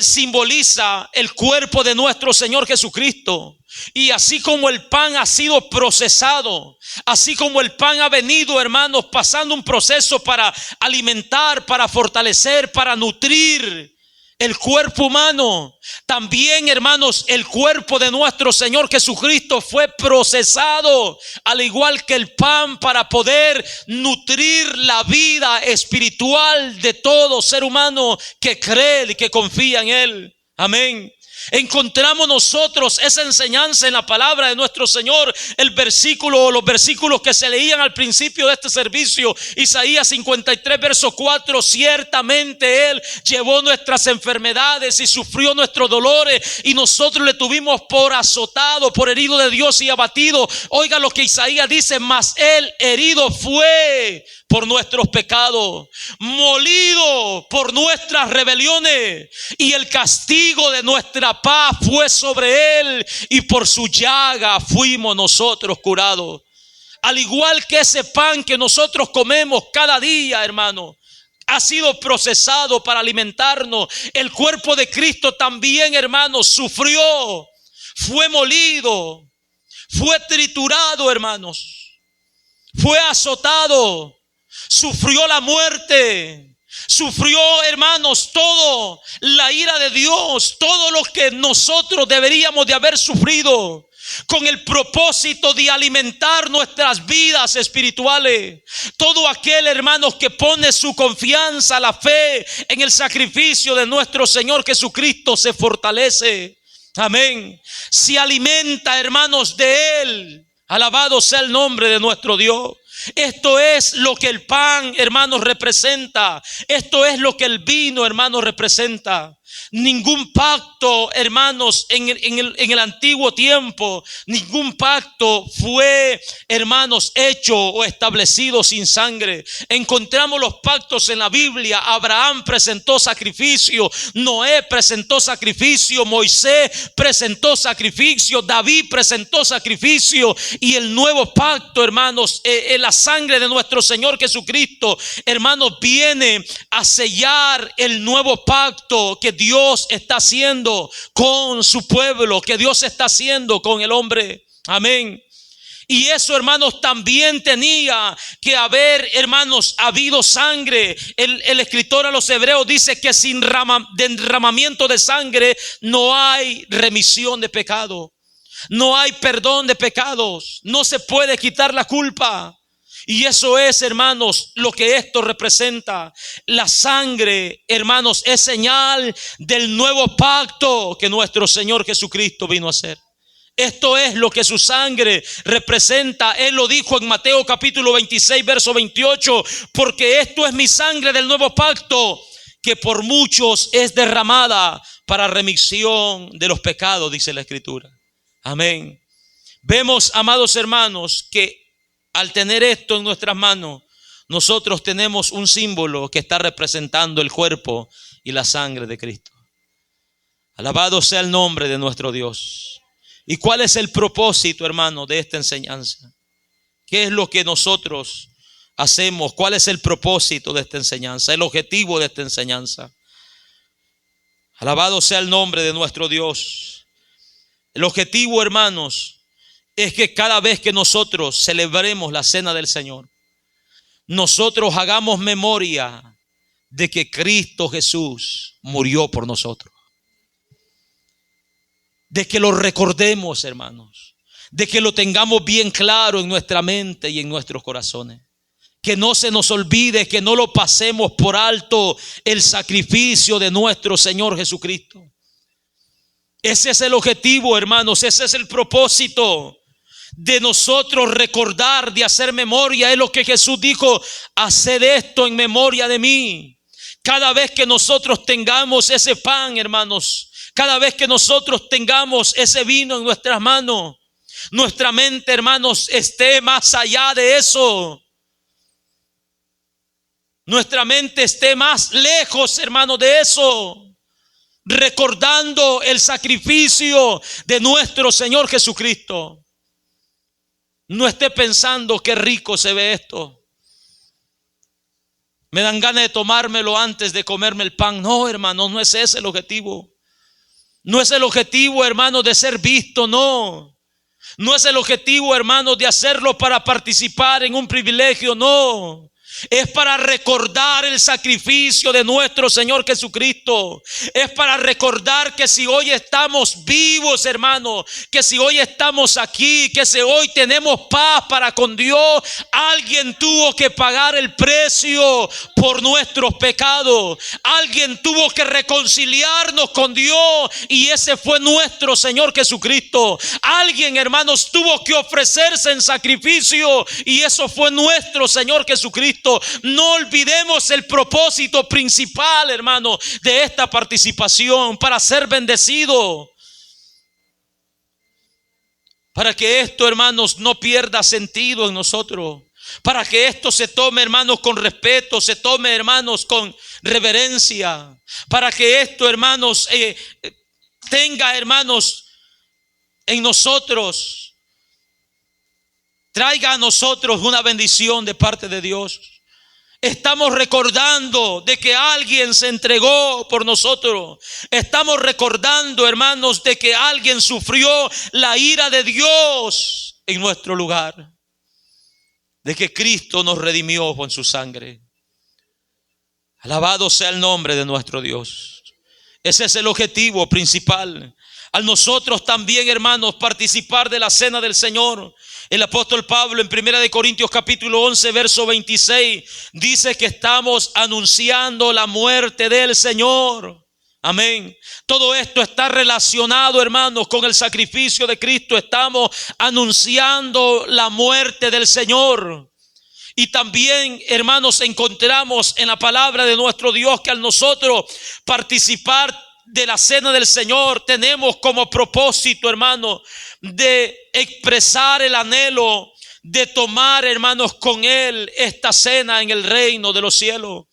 simboliza el cuerpo de nuestro Señor Jesucristo. Y así como el pan ha sido procesado, así como el pan ha venido, hermanos, pasando un proceso para alimentar, para fortalecer, para nutrir el cuerpo humano, también, hermanos, el cuerpo de nuestro Señor Jesucristo fue procesado, al igual que el pan, para poder nutrir la vida espiritual de todo ser humano que cree y que confía en Él. Amén. Encontramos nosotros esa enseñanza en la palabra de nuestro Señor. El versículo o los versículos que se leían al principio de este servicio, Isaías 53 verso 4, ciertamente Él llevó nuestras enfermedades y sufrió nuestros dolores, y nosotros le tuvimos por azotado, por herido de Dios y abatido. Oiga lo que Isaías dice, mas Él herido fue por nuestros pecados, molido por nuestras rebeliones, y el castigo de nuestra paz fue sobre Él, y por su llaga fuimos nosotros curados. Al igual que ese pan que nosotros comemos cada día, hermano, ha sido procesado para alimentarnos, el cuerpo de Cristo también, hermanos, sufrió, fue molido, fue triturado, hermanos, fue azotado, sufrió la muerte, sufrió, hermanos, todo la ira de Dios, todo lo que nosotros deberíamos de haber sufrido. con el propósito de alimentar nuestras vidas espirituales. Todo aquel, hermanos, que pone su confianza, la fe en el sacrificio de nuestro Señor Jesucristo se fortalece. Amén. Se alimenta, hermanos, de Él. Alabado sea el nombre de nuestro Dios. Esto es lo que el pan, hermanos, representa. Esto es lo que el vino, hermanos, representa. Ningún pacto, hermanos, en el antiguo tiempo, ningún pacto fue, hermanos, hecho o establecido sin sangre. Encontramos los pactos en la Biblia. Abraham presentó sacrificio, Noé presentó sacrificio, Moisés presentó sacrificio, David presentó sacrificio. Y el nuevo pacto, hermanos, la sangre de nuestro Señor Jesucristo, hermanos, viene a sellar el nuevo pacto que Dios está haciendo con su pueblo, que Dios está haciendo con el hombre. Amén. Y eso, hermanos, también tenía que haber, hermanos, habido sangre. El escritor a los Hebreos dice que sin derramamiento de sangre no hay remisión de pecado, no hay perdón de pecados, no se puede quitar la culpa. Y eso es, hermanos, lo que esto representa. La sangre, hermanos, es señal del nuevo pacto que nuestro Señor Jesucristo vino a hacer. Esto es lo que su sangre representa. Él lo dijo en Mateo capítulo 26, verso 28. Porque esto es mi sangre del nuevo pacto, que por muchos es derramada para remisión de los pecados, dice la Escritura. Amén. Vemos, amados hermanos, que al tener esto en nuestras manos, nosotros tenemos un símbolo que está representando el cuerpo y la sangre de Cristo. Alabado sea el nombre de nuestro Dios. ¿Y cuál es el propósito, hermano, de esta enseñanza? ¿Qué es lo que nosotros hacemos? ¿Cuál es el propósito de esta enseñanza? El objetivo de esta enseñanza. Alabado sea el nombre de nuestro Dios. El objetivo, hermanos, es que cada vez que nosotros celebremos la cena del Señor, nosotros hagamos memoria de que Cristo Jesús murió por nosotros. De que lo recordemos, hermanos. De que lo tengamos bien claro en nuestra mente y en nuestros corazones. Que no se nos olvide, que no lo pasemos por alto el sacrificio de nuestro Señor Jesucristo. Ese es el objetivo, hermanos. Ese es el propósito de nosotros recordar, de hacer memoria. Es lo que Jesús dijo: haced esto en memoria de mí. Cada vez que nosotros tengamos ese pan, hermanos, cada vez que nosotros tengamos ese vino en nuestras manos, nuestra mente, hermanos, esté más allá de eso. Nuestra mente esté más lejos, hermanos, de eso. Recordando el sacrificio de nuestro Señor Jesucristo. No esté pensando qué rico se ve esto. Me dan ganas de tomármelo antes de comerme el pan. No, hermano, no es ese el objetivo. No es el objetivo, hermano, de ser visto, no. No es el objetivo, hermano, de hacerlo para participar en un privilegio, no. Es para recordar el sacrificio de nuestro Señor Jesucristo. Es para recordar que si hoy estamos vivos, hermano, que si hoy estamos aquí, que si hoy tenemos paz para con Dios, alguien tuvo que pagar el precio por nuestros pecados. Alguien tuvo que reconciliarnos con Dios, y ese fue nuestro Señor Jesucristo. Alguien, hermanos, tuvo que ofrecerse en sacrificio, y eso fue nuestro Señor Jesucristo. No olvidemos el propósito principal, hermano, de esta participación: para ser bendecido. Para que esto, hermanos, no pierda sentido en nosotros. Para que esto se tome, hermanos, con respeto, se tome, hermanos, con reverencia. Para que esto, hermanos, tenga, hermanos, en nosotros, traiga a nosotros una bendición de parte de Dios. Estamos recordando de que alguien se entregó por nosotros. Estamos recordando, hermanos, de que alguien sufrió la ira de Dios en nuestro lugar. De que Cristo nos redimió con su sangre. Alabado sea el nombre de nuestro Dios. Ese es el objetivo principal. Al nosotros también, hermanos, participar de la cena del Señor, el apóstol Pablo en 1 Corintios capítulo 11 verso 26 dice que estamos anunciando la muerte del Señor. Amén. Todo esto está relacionado, hermanos, con el sacrificio de Cristo. Estamos anunciando la muerte del Señor. Y también, hermanos, encontramos en la palabra de nuestro Dios que al nosotros participar de la cena del Señor tenemos como propósito, hermanos, de expresar el anhelo de tomar, hermanos, con Él esta cena en el reino de los cielos.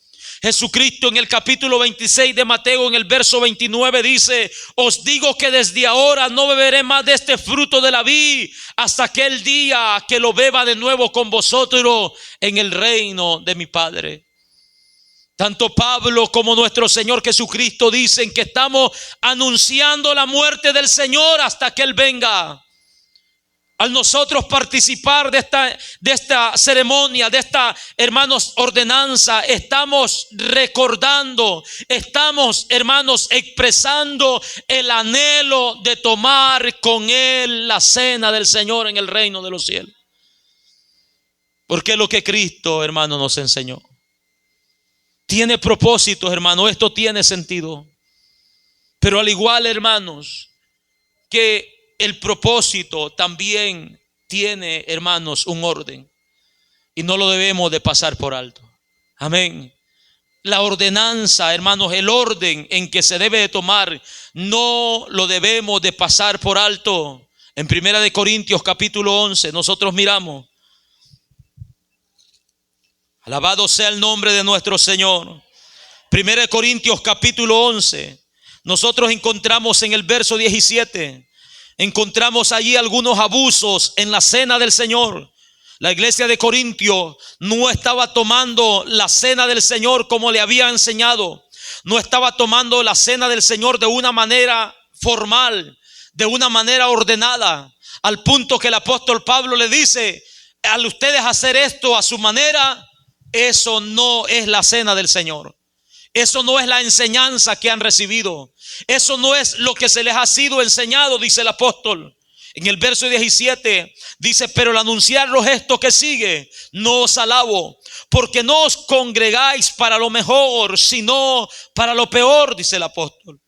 Jesucristo en el capítulo 26 de Mateo, en el verso 29 dice: os digo que desde ahora no beberé más de este fruto de la vid hasta aquel día que lo beba de nuevo con vosotros en el reino de mi Padre. Tanto Pablo como nuestro Señor Jesucristo dicen que estamos anunciando la muerte del Señor hasta que Él venga. Al nosotros participar de esta ceremonia, de esta, hermanos, ordenanza, estamos recordando, estamos, hermanos, expresando el anhelo de tomar con Él la cena del Señor en el reino de los cielos. Porque es lo que Cristo, hermano, nos enseñó. Tiene propósitos, hermano, esto tiene sentido. Pero al igual, hermanos, que el propósito también tiene, hermanos, un orden. Y no lo debemos de pasar por alto. Amén. La ordenanza, hermanos, el orden en que se debe de tomar, no lo debemos de pasar por alto. En 1 Corintios capítulo 11 nosotros miramos: alabado sea el nombre de nuestro Señor. 1 Corintios capítulo 11. Nosotros encontramos en el verso 17. Encontramos allí algunos abusos en la cena del Señor. La iglesia de Corintio no estaba tomando la cena del Señor como le había enseñado. No estaba tomando la cena del Señor de una manera formal, de una manera ordenada. Al punto que el apóstol Pablo le dice: al ustedes hacer esto a su manera, eso no es la cena del Señor. Eso no es la enseñanza que han recibido. Eso no es lo que se les ha sido enseñado, dice el apóstol. En el verso 17 dice: pero al anunciaros esto que sigue, no os alabo, porque no os congregáis para lo mejor, sino para lo peor, dice el apóstol.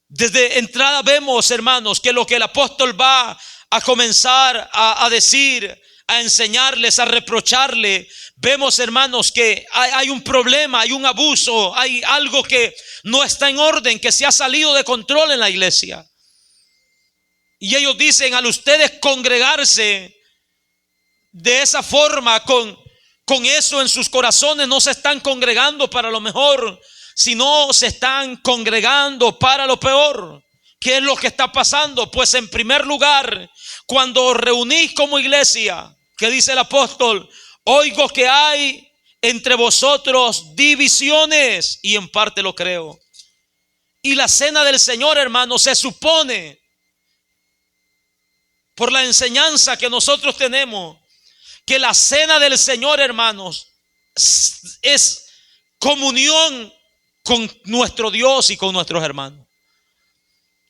Desde entrada vemos, hermanos, que lo que el apóstol va a comenzar a decir, a enseñarles, a reprocharle, vemos, hermanos, que hay un problema, hay un abuso, hay algo que no está en orden, que se ha salido de control en la iglesia. Y ellos dicen: al ustedes congregarse de esa forma, con eso en sus corazones, no se están congregando para lo mejor, sino se están congregando para lo peor. ¿Qué es lo que está pasando? Pues en primer lugar, cuando os reunís como iglesia, ¿qué dice el apóstol? Oigo que hay entre vosotros divisiones, y en parte lo creo. Y la cena del Señor, hermanos, se supone, por la enseñanza que nosotros tenemos, que la cena del Señor, hermanos, es comunión con nuestro Dios y con nuestros hermanos.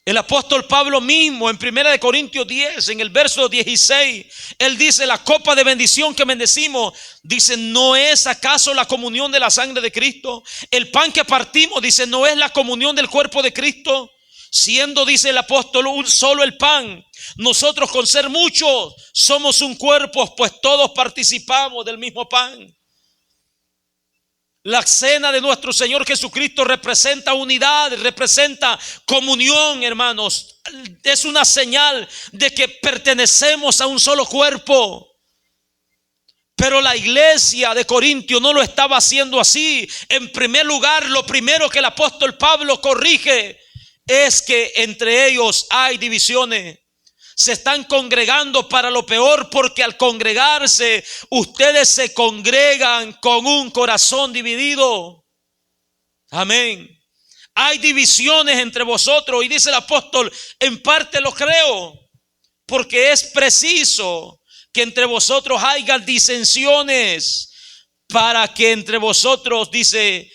El apóstol Pablo mismo en 1 Corintios 10, en el verso 16, él dice: la copa de bendición que bendecimos, dice, ¿no es acaso la comunión de la sangre de Cristo? El pan que partimos, dice, ¿no es la comunión del cuerpo de Cristo? Siendo, dice el apóstol, un solo el pan, nosotros con ser muchos somos un cuerpo, pues todos participamos del mismo pan. La cena de nuestro Señor Jesucristo representa unidad, representa comunión, hermanos. Es una señal de que pertenecemos a un solo cuerpo. Pero la iglesia de Corintio no lo estaba haciendo así. En primer lugar, lo primero que el apóstol Pablo corrige es que entre ellos hay divisiones. Se están congregando para lo peor, porque al congregarse, ustedes se congregan con un corazón dividido. Amén. Hay divisiones entre vosotros, y dice el apóstol: en parte lo creo, porque es preciso que entre vosotros haya disensiones, para que entre vosotros, dice,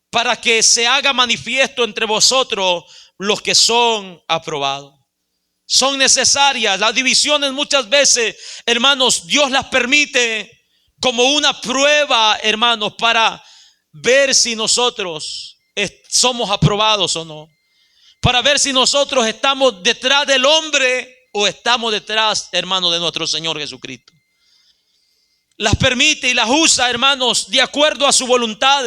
para que se haga manifiesto entre vosotros los que son aprobados. Son necesarias. Las divisiones muchas veces, hermanos, Dios las permite como una prueba, hermanos, para ver si nosotros somos aprobados o no. Para ver si nosotros estamos detrás del hombre o estamos detrás, hermanos, de nuestro Señor Jesucristo. Las permite y las usa, hermanos, de acuerdo a su voluntad.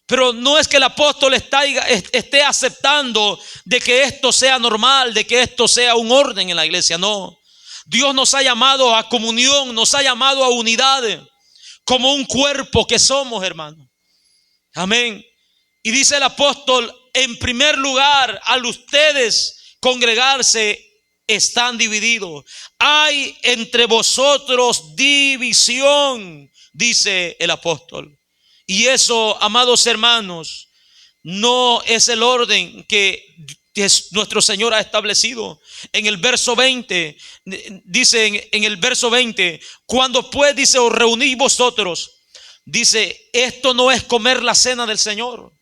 Pero no es que el apóstol esté aceptando de que esto sea normal, de que esto sea un orden en la iglesia. No. Dios nos ha llamado a comunión, nos ha llamado a unidad, como un cuerpo que somos, hermanos. Amén. Y dice el apóstol, en primer lugar, al ustedes congregarse, están divididos. Hay entre vosotros división, dice el apóstol. Y eso, amados hermanos, no es el orden que nuestro Señor ha establecido. En el verso 20, dice en el verso 20, cuando pues, dice, os reunís vosotros, dice, esto no es comer la cena del Señor.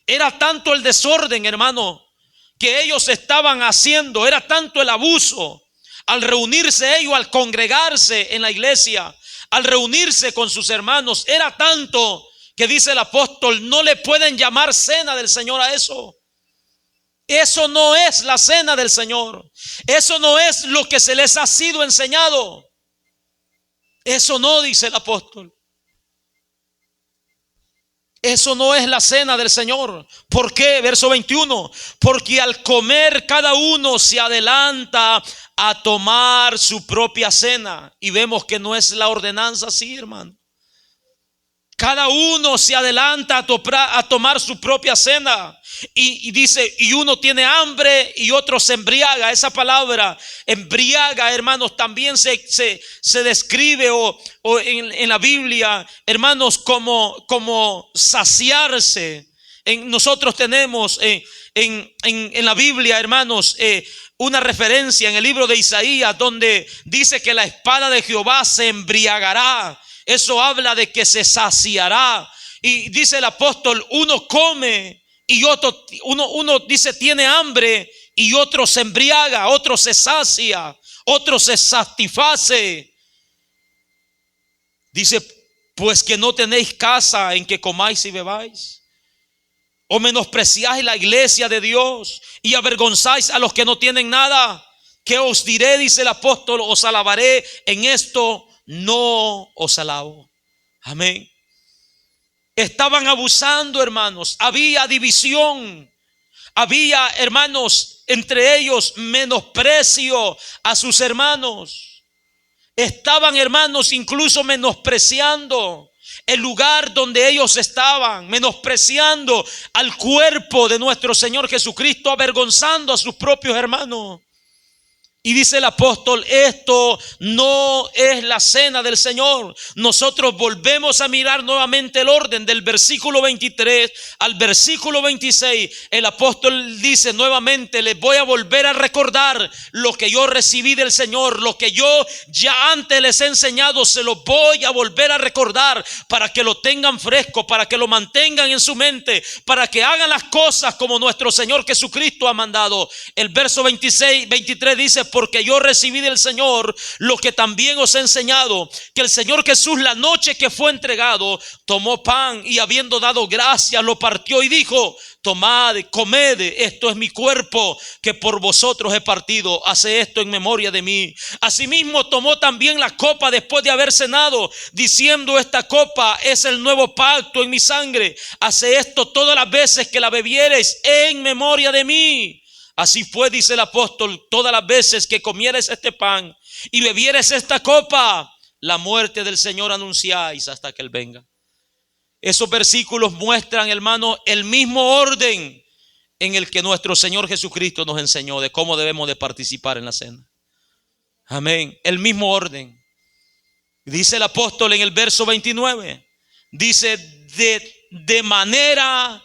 Era tanto el desorden, hermano, que ellos estaban haciendo, era tanto el abuso al reunirse ellos, al congregarse en la iglesia, al reunirse con sus hermanos, era tanto que dice el apóstol, no le pueden llamar cena del Señor a eso. Eso no es la cena del Señor. Eso no es lo que se les ha sido enseñado. Eso no, dice el apóstol. Eso no es la cena del Señor. ¿Por qué? Verso 21. Porque al comer cada uno se adelanta a tomar su propia cena. Y vemos que no es la ordenanza así, hermano. Cada uno se adelanta a tomar su propia cena. Y dice, y uno tiene hambre y otro se embriaga. Esa palabra embriaga, hermanos, también se describe o en la Biblia, hermanos, como saciarse. Nosotros tenemos en la Biblia, hermanos, una referencia en el libro de Isaías donde dice que la espada de Jehová se embriagará. Eso habla de que se saciará. Y dice el apóstol, uno come y uno dice tiene hambre y otro se embriaga, otro se sacia, otro se satisface. Dice, pues que no tenéis casa en que comáis y bebáis. O menospreciáis la iglesia de Dios y avergonzáis a los que no tienen nada. ¿Qué os diré? Dice el apóstol, os alabaré en esto. No os alabo. Amén. Estaban abusando, hermanos. Había división. Había, hermanos, entre ellos menosprecio a sus hermanos. Estaban, hermanos, incluso menospreciando el lugar donde ellos estaban, menospreciando al cuerpo de nuestro Señor Jesucristo, avergonzando a sus propios hermanos. Y dice el apóstol, esto no es la cena del Señor. Nosotros volvemos a mirar nuevamente el orden del versículo 23 al versículo 26. El apóstol dice nuevamente, les voy a volver a recordar lo que yo recibí del Señor, lo que yo ya antes les he enseñado, se lo voy a volver a recordar para que lo tengan fresco, para que lo mantengan en su mente, para que hagan las cosas como nuestro Señor Jesucristo ha mandado. El verso 23 dice, porque yo recibí del Señor lo que también os he enseñado, que el Señor Jesús la noche que fue entregado, tomó pan y habiendo dado gracias, lo partió y dijo, tomad, comed, esto es mi cuerpo que por vosotros he partido, hace esto en memoria de mí. Asimismo tomó también la copa después de haber cenado, diciendo, esta copa es el nuevo pacto en mi sangre, hace esto todas las veces que la bebiereis en memoria de mí. Así fue, dice el apóstol, todas las veces que comieres este pan y bebieres esta copa, la muerte del Señor anunciáis hasta que Él venga. Esos versículos muestran, hermano, el mismo orden en el que nuestro Señor Jesucristo nos enseñó de cómo debemos de participar en la cena. Amén. El mismo orden. Dice el apóstol en el verso 29, dice, de manera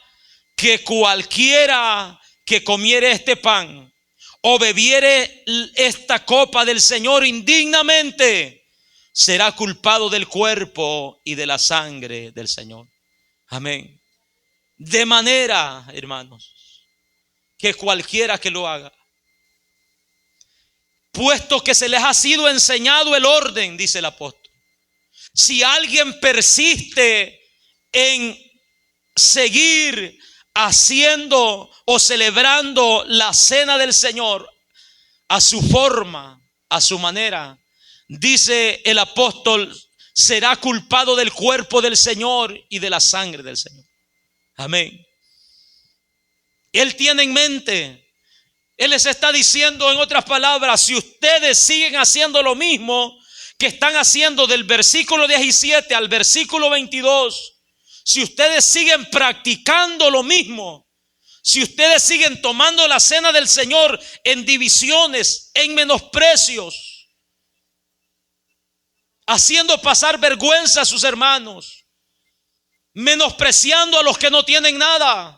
que cualquiera que comiere este pan o bebiere esta copa del Señor indignamente, será culpado del cuerpo y de la sangre del Señor. Amén. De manera, hermanos, que cualquiera que lo haga. Puesto que se les ha sido enseñado el orden, dice el apóstol. Si alguien persiste en seguir haciendo o celebrando la cena del Señor a su forma, a su manera, dice el apóstol, será culpado del cuerpo del Señor y de la sangre del Señor. Amén. Él tiene en mente, Él les está diciendo en otras palabras, si ustedes siguen haciendo lo mismo que están haciendo del versículo 17 al versículo 22, si ustedes siguen practicando lo mismo, si ustedes siguen tomando la cena del Señor en divisiones, en menosprecios, haciendo pasar vergüenza a sus hermanos, menospreciando a los que no tienen nada,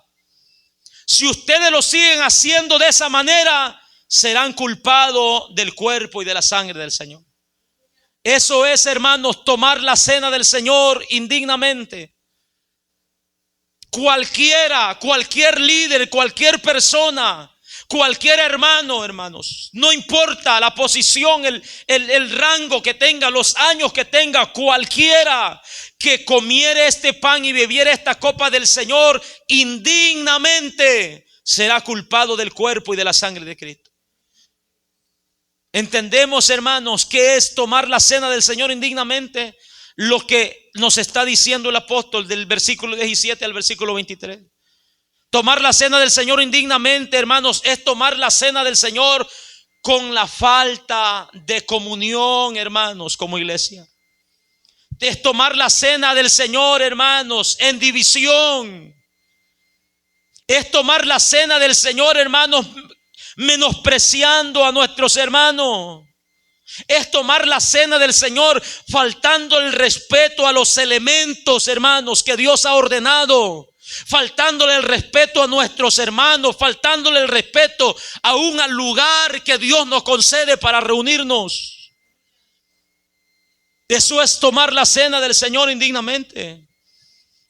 si ustedes lo siguen haciendo de esa manera, serán culpados del cuerpo y de la sangre del Señor. Eso es, hermanos, tomar la cena del Señor indignamente. Cualquier líder, cualquier persona, cualquier hermano, hermanos, no importa la posición, el rango que tenga, los años que tenga, cualquiera que comiere este pan y bebiera esta copa del Señor indignamente, será culpado del cuerpo y de la sangre de Cristo. Entendemos, hermanos, qué es tomar la cena del Señor indignamente. Lo que nos está diciendo el apóstol del versículo 17 al versículo 23. Tomar la cena del Señor indignamente, hermanos, es tomar la cena del Señor con la falta de comunión, hermanos, como iglesia. Es tomar la cena del Señor, hermanos, en división. Es tomar la cena del Señor, hermanos, menospreciando a nuestros hermanos. Es tomar la cena del Señor faltando el respeto a los elementos, hermanos, que Dios ha ordenado. Faltándole el respeto a nuestros hermanos, faltándole el respeto aún al lugar que Dios nos concede para reunirnos. Eso es tomar la cena del Señor indignamente.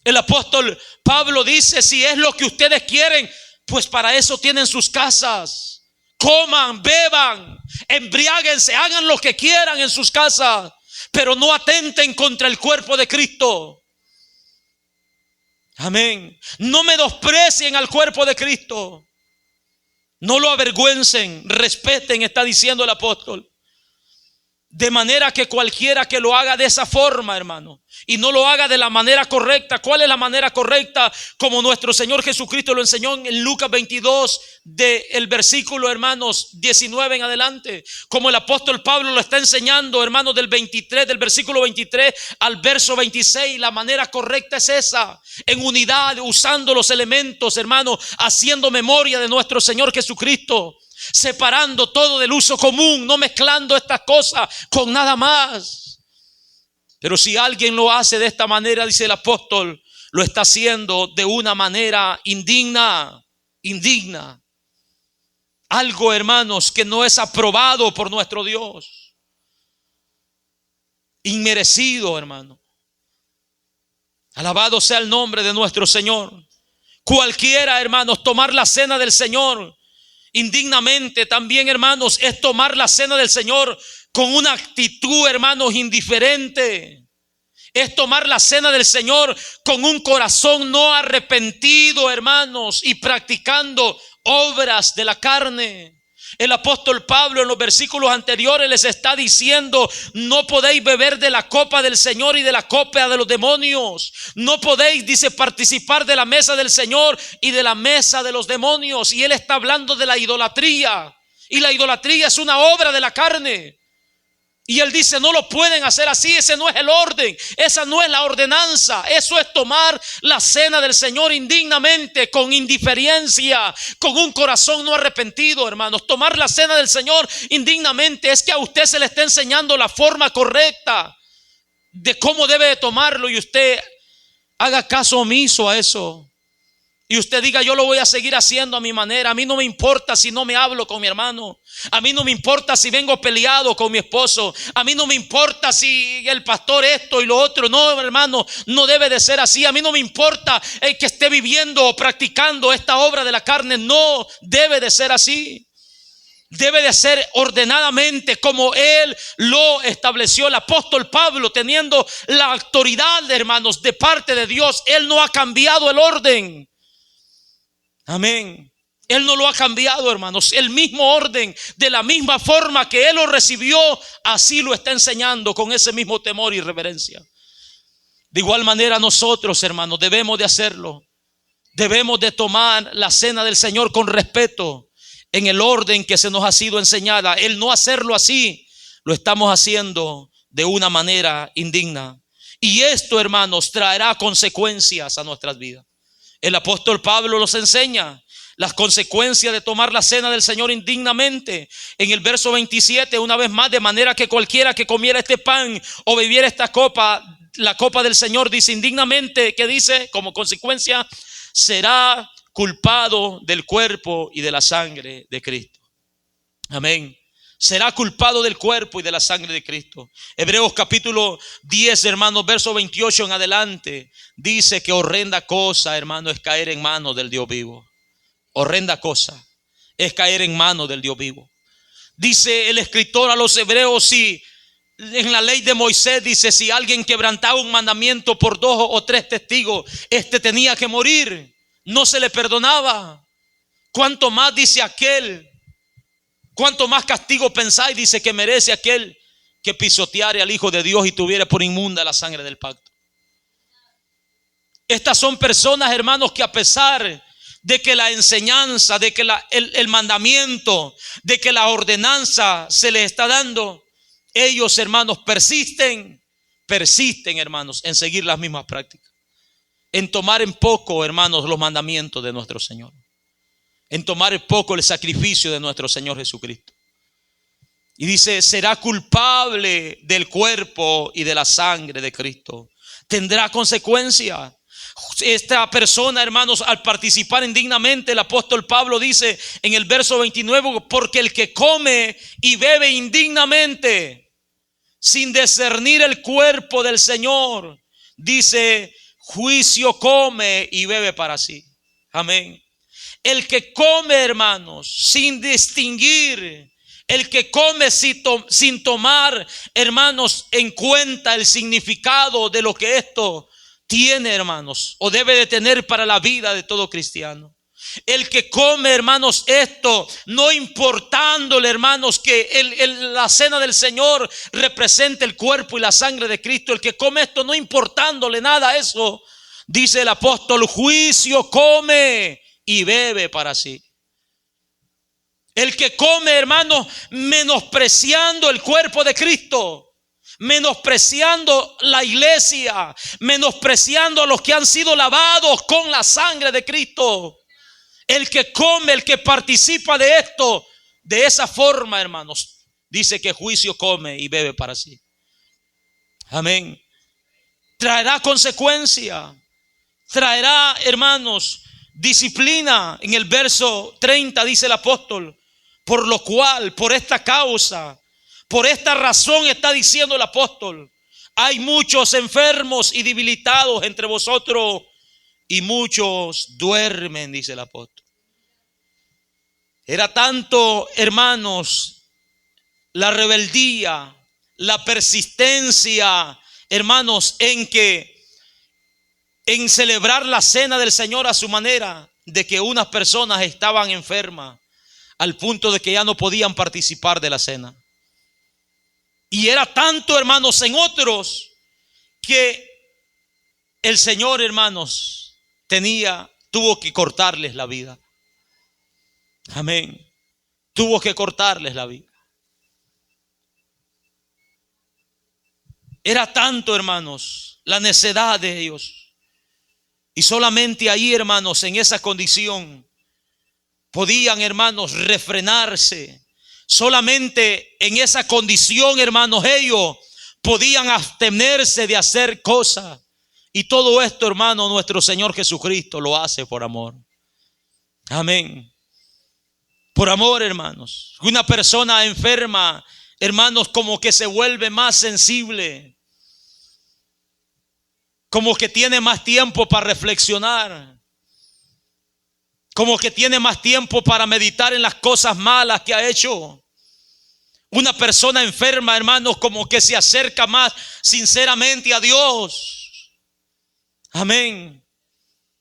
El apóstol Pablo dice, si es lo que ustedes quieren, pues para eso tienen sus casas. Coman, beban, embriáguense, hagan lo que quieran en sus casas, pero no atenten contra el cuerpo de Cristo. Amén. No menosprecien al cuerpo de Cristo. No lo avergüencen, respeten, está diciendo el apóstol. De manera que cualquiera que lo haga de esa forma, hermano, y no lo haga de la manera correcta. ¿Cuál es la manera correcta? Como nuestro Señor Jesucristo lo enseñó en Lucas 22, del versículo, hermanos, 19 en adelante. Como el apóstol Pablo lo está enseñando, hermanos, del versículo 23 al verso 26. La manera correcta es esa, en unidad, usando los elementos, hermanos, haciendo memoria de nuestro Señor Jesucristo. Separando todo del uso común, no mezclando estas cosas con nada más. Pero si alguien lo hace de esta manera, dice el apóstol, lo está haciendo de una manera indigna. Algo, hermanos, que no es aprobado por nuestro Dios. Inmerecido, hermano. Alabado sea el nombre de nuestro Señor. Cualquiera, hermanos, tomar la cena del Señor indignamente también, hermanos, es tomar la cena del Señor con una actitud, hermanos, indiferente. Es tomar la cena del Señor con un corazón no arrepentido, hermanos, y practicando obras de la carne. El apóstol Pablo en los versículos anteriores les está diciendo, no podéis beber de la copa del Señor y de la copa de los demonios. No podéis, dice, participar de la mesa del Señor y de la mesa de los demonios. Y él está hablando de la idolatría. Y la idolatría es una obra de la carne. Y él dice, no lo pueden hacer así, ese no es el orden, esa no es la ordenanza. Eso es tomar la cena del Señor indignamente, con indiferencia, con un corazón no arrepentido, hermanos. Tomar la cena del Señor indignamente es que a usted se le está enseñando la forma correcta de cómo debe de tomarlo y usted haga caso omiso a eso y usted diga, yo lo voy a seguir haciendo a mi manera. A mí no me importa si no me hablo con mi hermano. A mí no me importa si vengo peleado con mi esposo. A mí no me importa si el pastor esto y lo otro. No, hermano, no debe de ser así. A mí no me importa que esté viviendo o practicando esta obra de la carne. No debe de ser así. Debe de ser ordenadamente como Él lo estableció. El apóstol Pablo, teniendo la autoridad, hermanos, de parte de Dios, Él no ha cambiado el orden. Amén. Él no lo ha cambiado, hermanos. El mismo orden, de la misma forma que Él lo recibió, así lo está enseñando, con ese mismo temor y reverencia. De igual manera nosotros, hermanos, debemos de hacerlo. Debemos de tomar la cena del Señor con respeto, en el orden que se nos ha sido enseñada. El no hacerlo así, lo estamos haciendo de una manera indigna. Y esto, hermanos, traerá consecuencias a nuestras vidas. El apóstol Pablo los enseña las consecuencias de tomar la cena del Señor indignamente. En el verso 27, una vez más, de manera que cualquiera que comiera este pan o bebiera esta copa, la copa del Señor, dice indignamente, que dice como consecuencia, será culpado del cuerpo y de la sangre de Cristo. Amén. Será culpado del cuerpo y de la sangre de Cristo. Hebreos capítulo 10, hermanos, verso 28 en adelante, dice que horrenda cosa, hermano, es caer en manos del Dios vivo. Horrenda cosa es caer en manos del Dios vivo. Dice el escritor a los hebreos, si en la ley de Moisés dice, si alguien quebrantaba un mandamiento por 2 o 3 testigos, tenía que morir, no se le perdonaba. ¿Cuánto más, dice aquel? ¿Cuánto más castigo pensáis, dice, que merece aquel que pisoteare al Hijo de Dios y tuviera por inmunda la sangre del pacto? Estas son personas, hermanos, que a pesar de que la enseñanza, de que el mandamiento, de que la ordenanza se les está dando, ellos, hermanos, persisten, hermanos, en seguir las mismas prácticas, en tomar en poco, hermanos, los mandamientos de nuestro Señor, en tomar en poco el sacrificio de nuestro Señor Jesucristo. Y dice, será culpable del cuerpo y de la sangre de Cristo. Tendrá consecuencia. Esta persona, hermanos, al participar indignamente, el apóstol Pablo dice en el verso 29, porque el que come y bebe indignamente, sin discernir el cuerpo del Señor, dice, juicio come y bebe para sí. Amén. El que come, hermanos, sin distinguir, el que come sin tomar, hermanos, en cuenta el significado de lo que esto tiene, hermanos, o debe de tener para la vida de todo cristiano. El que come, hermanos, esto, no importándole, hermanos, que la cena del Señor represente el cuerpo y la sangre de Cristo. El que come esto, no importándole nada eso, dice el apóstol, juicio come y bebe para sí. El que come, hermanos, menospreciando el cuerpo de Cristo, menospreciando la iglesia, menospreciando a los que han sido lavados con la sangre de Cristo. El que come, el que participa de esto, de esa forma, hermanos, dice que juicio come y bebe para sí. Amén. Traerá consecuencia, traerá, hermanos, disciplina. En el verso 30 dice el apóstol, por lo cual, por esta causa, por esta razón está diciendo el apóstol, hay muchos enfermos y debilitados entre vosotros y muchos duermen, dice el apóstol. Era tanto, hermanos, la rebeldía, la persistencia, hermanos, en celebrar la cena del Señor a su manera, de que unas personas estaban enfermas al punto de que ya no podían participar de la cena. Y era tanto, hermanos, en otros, que el Señor, hermanos, tuvo que cortarles la vida. Amén. Tuvo que cortarles la vida. Era tanto, hermanos, la necedad de ellos. Y solamente ahí, hermanos, en esa condición, podían, hermanos, refrenarse. Solamente en esa condición, hermanos, ellos podían abstenerse de hacer cosas Y todo esto, hermano, nuestro Señor Jesucristo lo hace por amor. Amén. Por amor, hermanos. Una persona enferma, hermanos, como que se vuelve más sensible, como que tiene más tiempo para reflexionar, como que tiene más tiempo para meditar en las cosas malas que ha hecho. Una persona enferma, hermanos, como que se acerca más sinceramente a Dios. Amén.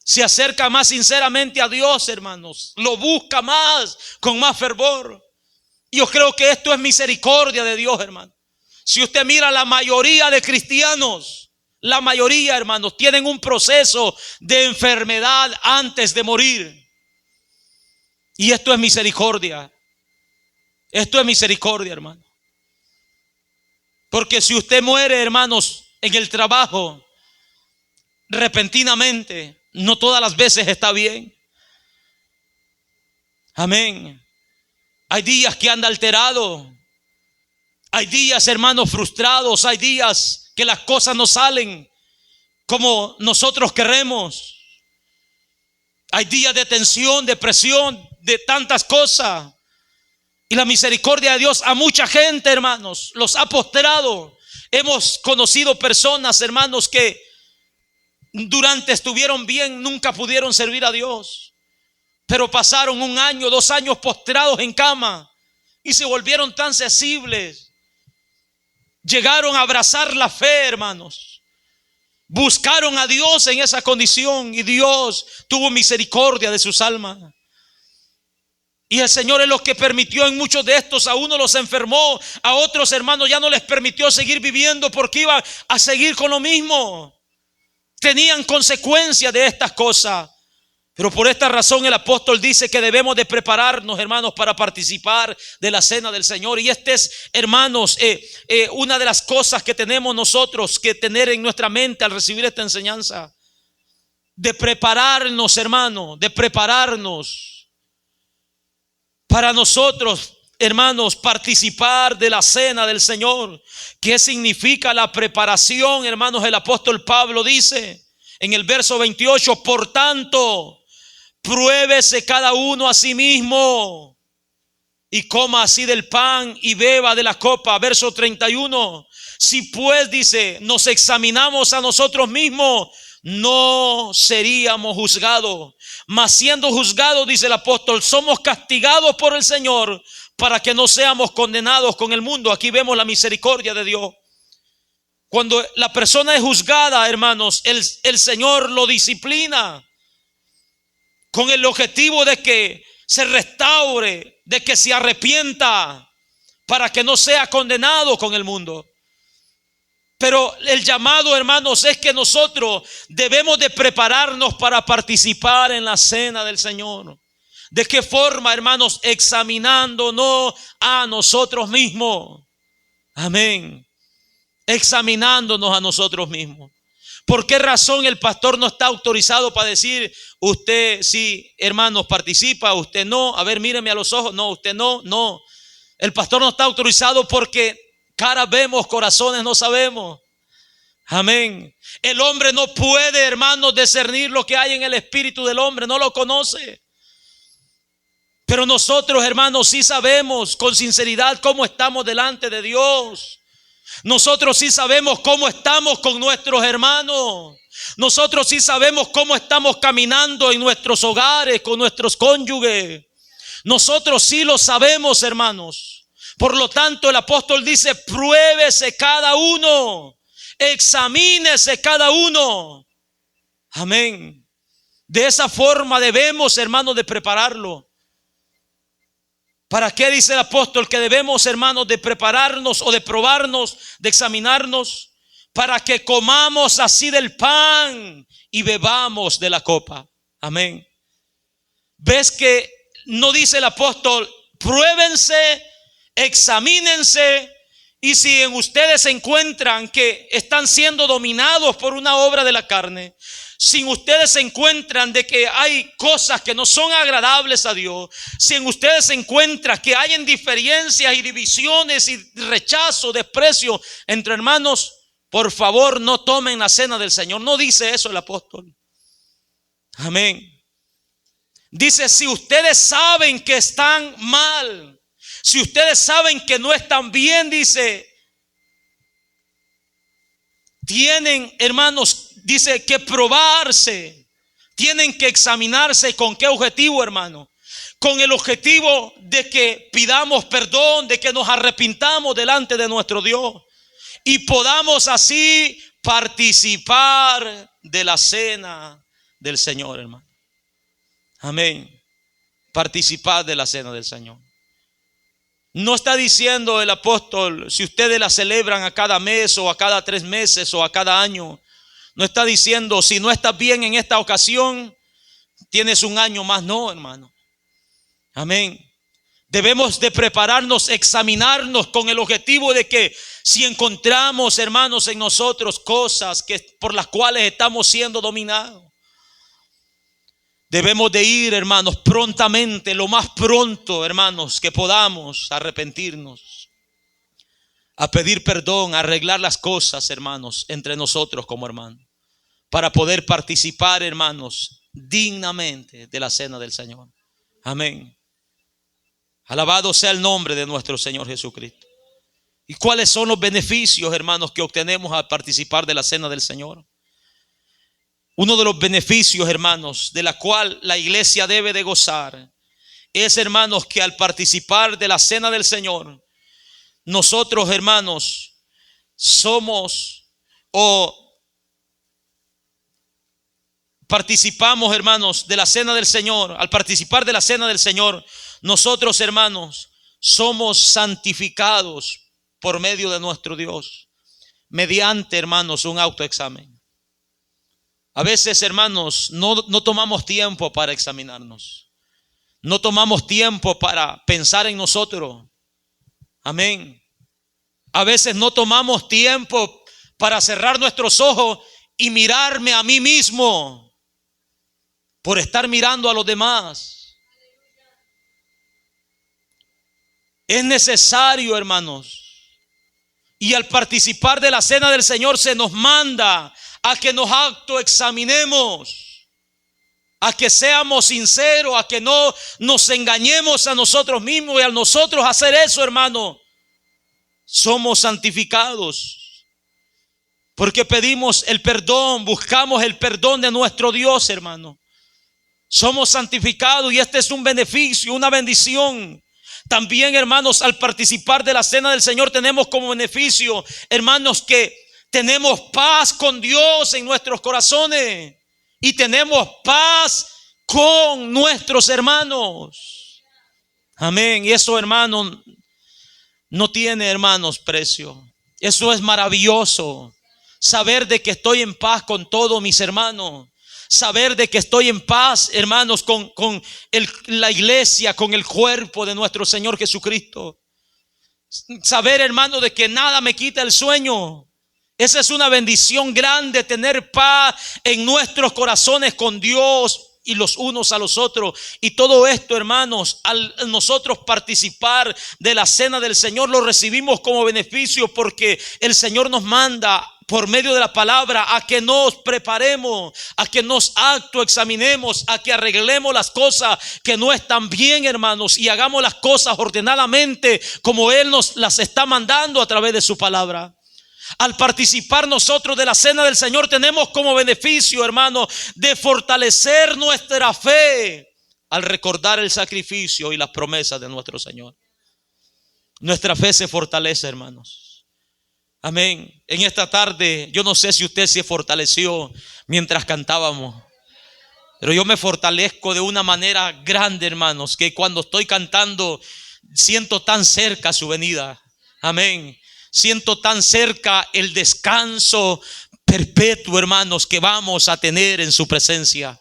Se acerca más sinceramente a Dios, hermanos. Lo busca más, con más fervor. Yo creo que esto es misericordia de Dios, hermano. Si usted mira, la mayoría de cristianos, la mayoría, hermanos, tienen un proceso de enfermedad antes de morir. Y esto es misericordia. Esto es misericordia, hermano. Porque si usted muere, hermanos, en el trabajo, repentinamente, no todas las veces está bien. Amén. Hay días que anda alterado. Hay días, hermanos, frustrados. Hay días que las cosas no salen como nosotros queremos. Hay días de tensión, de presión, de tantas cosas. Y la misericordia de Dios a mucha gente, hermanos, los ha postrado. Hemos conocido personas, hermanos, que durante estuvieron bien, nunca pudieron servir a Dios, pero pasaron 1 año, 2 años postrados en cama y se volvieron tan sensibles. Llegaron a abrazar la fe, hermanos. Buscaron a Dios en esa condición y Dios tuvo misericordia de sus almas. Y el Señor es lo que permitió en muchos de estos. A uno los enfermó, a otros, hermanos, ya no les permitió seguir viviendo porque iban a seguir con lo mismo. Tenían consecuencias de estas cosas. Pero por esta razón el apóstol dice que debemos de prepararnos, hermanos, para participar de la cena del Señor. Y este es, hermanos, una de las cosas que tenemos nosotros que tener en nuestra mente al recibir esta enseñanza. De prepararnos, hermanos, de prepararnos para nosotros, hermanos, participar de la cena del Señor. ¿Qué significa la preparación, hermanos? El apóstol Pablo dice en el verso 28, por tanto, pruébese cada uno a sí mismo y coma así del pan y beba de la copa. Verso 31, si pues, dice, nos examinamos a nosotros mismos, no seríamos juzgados. Mas siendo juzgados, dice el apóstol, somos castigados por el Señor para que no seamos condenados con el mundo. Aquí vemos la misericordia de Dios. Cuando la persona es juzgada, hermanos, el Señor lo disciplina con el objetivo de que se restaure, de que se arrepienta, para que no sea condenado con el mundo. Pero el llamado, hermanos, es que nosotros debemos de prepararnos para participar en la cena del Señor. ¿De qué forma, hermanos? Examinándonos a nosotros mismos. Amén. Examinándonos a nosotros mismos. ¿Por qué razón el pastor no está autorizado para decir, usted sí, hermanos, participa, usted no? A ver, míreme a los ojos. No, usted no, no. El pastor no está autorizado porque caras vemos, corazones no sabemos. Amén. El hombre no puede, hermanos, discernir lo que hay en el espíritu del hombre, no lo conoce. Pero nosotros, hermanos, sí sabemos con sinceridad cómo estamos delante de Dios. Nosotros sí sabemos cómo estamos con nuestros hermanos. Nosotros sí sabemos cómo estamos caminando en nuestros hogares, con nuestros cónyuges. Nosotros sí lo sabemos, hermanos. Por lo tanto, el apóstol dice, pruébese cada uno, examínese cada uno. Amén. De esa forma debemos, hermanos, de prepararlo. ¿Para qué dice el apóstol que debemos, hermanos, de prepararnos o de probarnos, de examinarnos? Para que comamos así del pan y bebamos de la copa. Amén. ¿Ves que no dice el apóstol, pruébense, examínense, y si en ustedes se encuentran que están siendo dominados por una obra de la carne, si ustedes se encuentran de que hay cosas que no son agradables a Dios, si en ustedes se encuentran que hay diferencias y divisiones y rechazo, desprecio entre hermanos, por favor no tomen la cena del Señor. No dice eso el apóstol. Amén. Dice, si ustedes saben que están mal, si ustedes saben que no están bien, dice, tienen, hermanos, dice que probarse, tienen que examinarse. ¿Con qué objetivo, hermano? Con el objetivo de que pidamos perdón, de que nos arrepintamos delante de nuestro Dios y podamos así participar de la cena del Señor, hermano. Amén. Participar de la cena del Señor. No está diciendo el apóstol, si ustedes la celebran a cada mes o a cada 3 meses o a cada año. No está diciendo, si no estás bien en esta ocasión, tienes un año más. No, hermano. Amén. Debemos de prepararnos, examinarnos con el objetivo de que si encontramos, hermanos, en nosotros cosas por las cuales estamos siendo dominados, debemos de ir, hermanos, prontamente, lo más pronto, hermanos, que podamos arrepentirnos, a pedir perdón, a arreglar las cosas, hermanos, entre nosotros como hermanos, para poder participar, hermanos, dignamente de la cena del Señor. Amén. Alabado sea el nombre de nuestro Señor Jesucristo. ¿Y cuáles son los beneficios, hermanos, que obtenemos al participar de la cena del Señor? Uno de los beneficios, hermanos, de la cual la iglesia debe de gozar es, hermanos, que al participar de la cena del Señor, nosotros, hermanos, participamos, hermanos, de la cena del Señor. Al participar de la cena del Señor, nosotros, hermanos, somos santificados por medio de nuestro Dios, mediante, hermanos, un autoexamen. A veces, hermanos, no tomamos tiempo para examinarnos. No tomamos tiempo para pensar en nosotros. Amén. A veces no tomamos tiempo para cerrar nuestros ojos y mirarme a mí mismo por estar mirando a los demás. Es necesario, hermanos. Y al participar de la cena del Señor se nos manda a que nos autoexaminemos, a que seamos sinceros, a que no nos engañemos a nosotros mismos. Y al nosotros hacer eso, hermano, somos santificados, porque pedimos el perdón, buscamos el perdón de nuestro Dios, hermano. Somos santificados y este es un beneficio, una bendición. También, hermanos, al participar de la cena del Señor tenemos como beneficio, hermanos, que tenemos paz con Dios en nuestros corazones y tenemos paz con nuestros hermanos. Amén. Y eso, hermanos, no tiene, hermanos, precio. Eso es maravilloso. Saber de que estoy en paz con todos mis hermanos. Saber de que estoy en paz, hermanos, con la iglesia, con el cuerpo de nuestro Señor Jesucristo. Saber, hermanos, de que nada me quita el sueño. Esa es una bendición grande, tener paz en nuestros corazones con Dios y los unos a los otros. Y todo esto, hermanos, al nosotros participar de la cena del Señor, lo recibimos como beneficio, porque el Señor nos manda por medio de la palabra a que nos preparemos, a que nos autoexaminemos, a que arreglemos las cosas que no están bien, hermanos, y hagamos las cosas ordenadamente como Él nos las está mandando a través de su palabra. Al participar nosotros de la cena del Señor tenemos como beneficio, hermano, de fortalecer nuestra fe al recordar el sacrificio y las promesas de nuestro Señor. Nuestra fe se fortalece, hermanos. Amén. En esta tarde, yo no sé si usted se fortaleció mientras cantábamos, pero yo me fortalezco de una manera grande, hermanos, que cuando estoy cantando siento tan cerca su venida. Amén. Siento tan cerca el descanso perpetuo, hermanos, que vamos a tener en su presencia.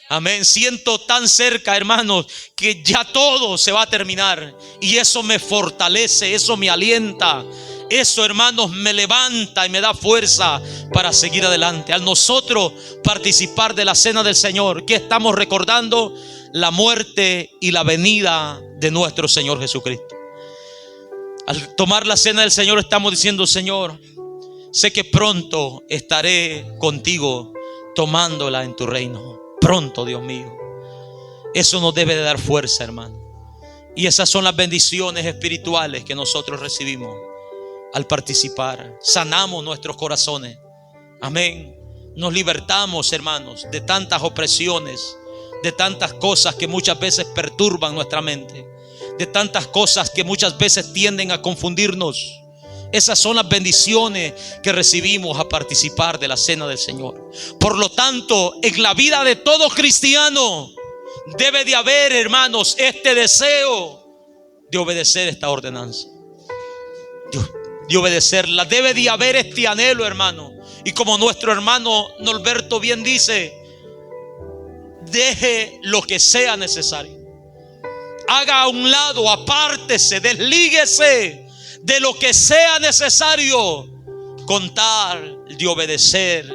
Amén. Siento tan cerca, hermanos, que ya todo se va a terminar. Y eso me fortalece, eso me alienta. Eso, hermanos, me levanta y me da fuerza para seguir adelante. Al nosotros participar de la cena del Señor, ¿qué estamos recordando? La muerte y la venida de nuestro Señor Jesucristo. Al tomar la cena del Señor estamos diciendo: Señor, Sé que pronto estaré contigo tomándola en tu reino. Pronto, Dios mío. Eso nos debe de dar fuerza, hermano. Y esas son las bendiciones espirituales que nosotros recibimos al participar. Sanamos nuestros corazones. Amén. Nos libertamos, hermanos, de tantas opresiones, de tantas cosas que muchas veces perturban nuestra mente, de tantas cosas que muchas veces tienden a confundirnos. Esas son las bendiciones que recibimos a participar de la cena del Señor. Por lo tanto, en la vida de todo cristiano debe de haber, hermanos, este deseo de obedecer esta ordenanza, de obedecerla. Debe de haber este anhelo, hermano. Y como nuestro hermano Norberto bien dice, deje lo que sea necesario. Haga a un lado, apártese, deslíguese de lo que sea necesario, con tal de obedecer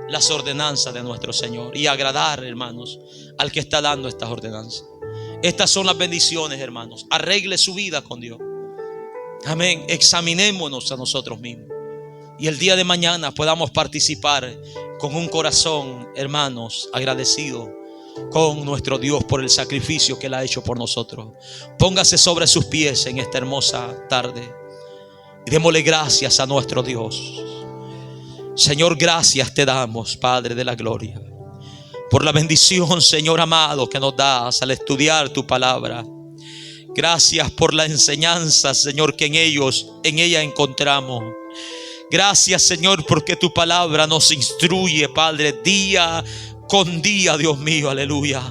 las ordenanzas de nuestro Señor y agradar, hermanos, al que está dando estas ordenanzas. Estas son las bendiciones, hermanos. Arregle su vida con Dios. Amén. Examinémonos a nosotros mismos y el día de mañana podamos participar con un corazón, hermanos, agradecido con nuestro Dios por el sacrificio que Él ha hecho por nosotros. Póngase sobre sus pies en esta hermosa tarde y démosle gracias a nuestro Dios. Señor, gracias te damos, Padre de la gloria, por la bendición, Señor amado, que nos das al estudiar tu palabra. Gracias por la enseñanza, Señor, que en ella encontramos. Gracias, Señor, porque tu palabra nos instruye, Padre, día con día, Dios mío, aleluya.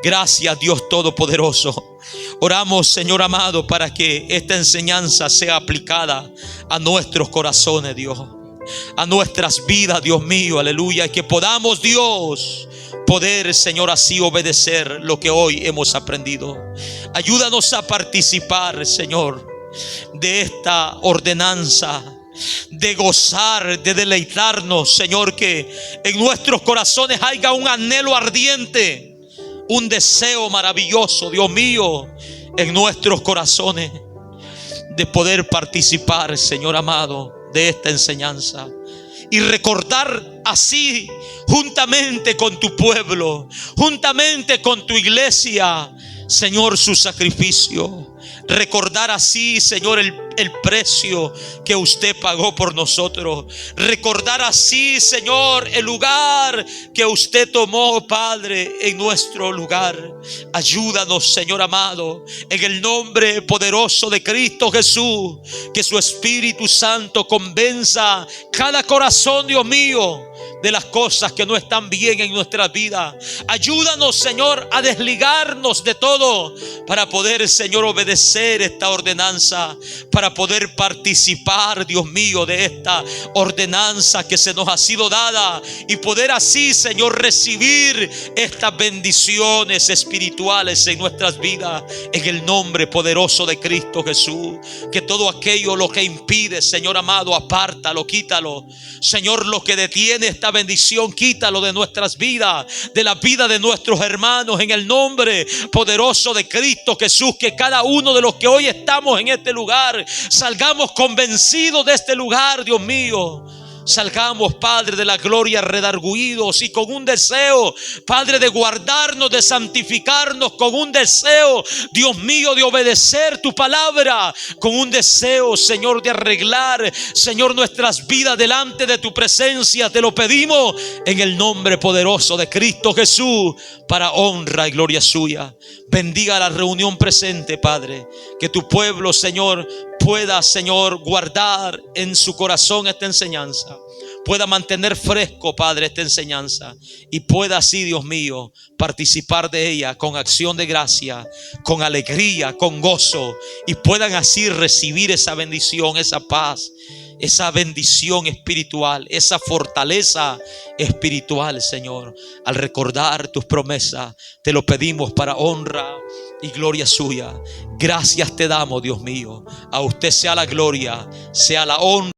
Gracias, Dios Todopoderoso. Oramos, Señor amado, para que esta enseñanza sea aplicada a nuestros corazones, Dios, a nuestras vidas, Dios mío, aleluya. Y que podamos, Dios, poder, Señor, así obedecer lo que hoy hemos aprendido. Ayúdanos a participar, Señor, de esta ordenanza, de gozar, de deleitarnos, Señor, que en nuestros corazones haya un anhelo ardiente, un deseo maravilloso, Dios mío, en nuestros corazones, de poder participar, Señor amado, de esta enseñanza y recordar así, juntamente con tu pueblo, juntamente con tu iglesia, Señor, su sacrificio. Recordar así, Señor, el precio que usted pagó por nosotros. Recordar así, Señor, el lugar que usted tomó, Padre, en nuestro lugar. Ayúdanos, Señor amado, en el nombre poderoso de Cristo Jesús, que su Espíritu Santo convenza cada corazón, Dios mío, de las cosas que no están bien en nuestras vidas. Ayúdanos, Señor, a desligarnos de todo para poder, Señor, obedecer esta ordenanza, para poder participar, Dios mío, de esta ordenanza que se nos ha sido dada y poder así, Señor, recibir estas bendiciones espirituales en nuestras vidas, en el nombre poderoso de Cristo Jesús. Que todo aquello lo que impide, Señor amado, apártalo, quítalo. Señor, lo que detiene esta bendición, quítalo de nuestras vidas, de la vida de nuestros hermanos, en el nombre poderoso de Cristo Jesús. Que cada uno de los que hoy estamos en este lugar salgamos convencidos de este lugar, Dios mío. Salgamos, Padre de la gloria, redarguidos y con un deseo, Padre, de guardarnos, de santificarnos, con un deseo, Dios mío, de obedecer tu palabra, con un deseo, Señor, de arreglar, Señor, nuestras vidas delante de tu presencia. Te lo pedimos en el nombre poderoso de Cristo Jesús, para honra y gloria suya. Bendiga la reunión presente, Padre. Que tu pueblo, Señor, pueda, Señor, guardar en su corazón esta enseñanza, pueda mantener fresco, Padre, esta enseñanza, y pueda así, Dios mío, participar de ella con acción de gracia, con alegría, con gozo, y puedan así recibir esa bendición, esa paz, esa bendición espiritual, esa fortaleza espiritual, Señor. Al recordar tus promesas, te lo pedimos para honra y gloria suya. Gracias te damos, Dios mío. A usted sea la gloria, sea la honra.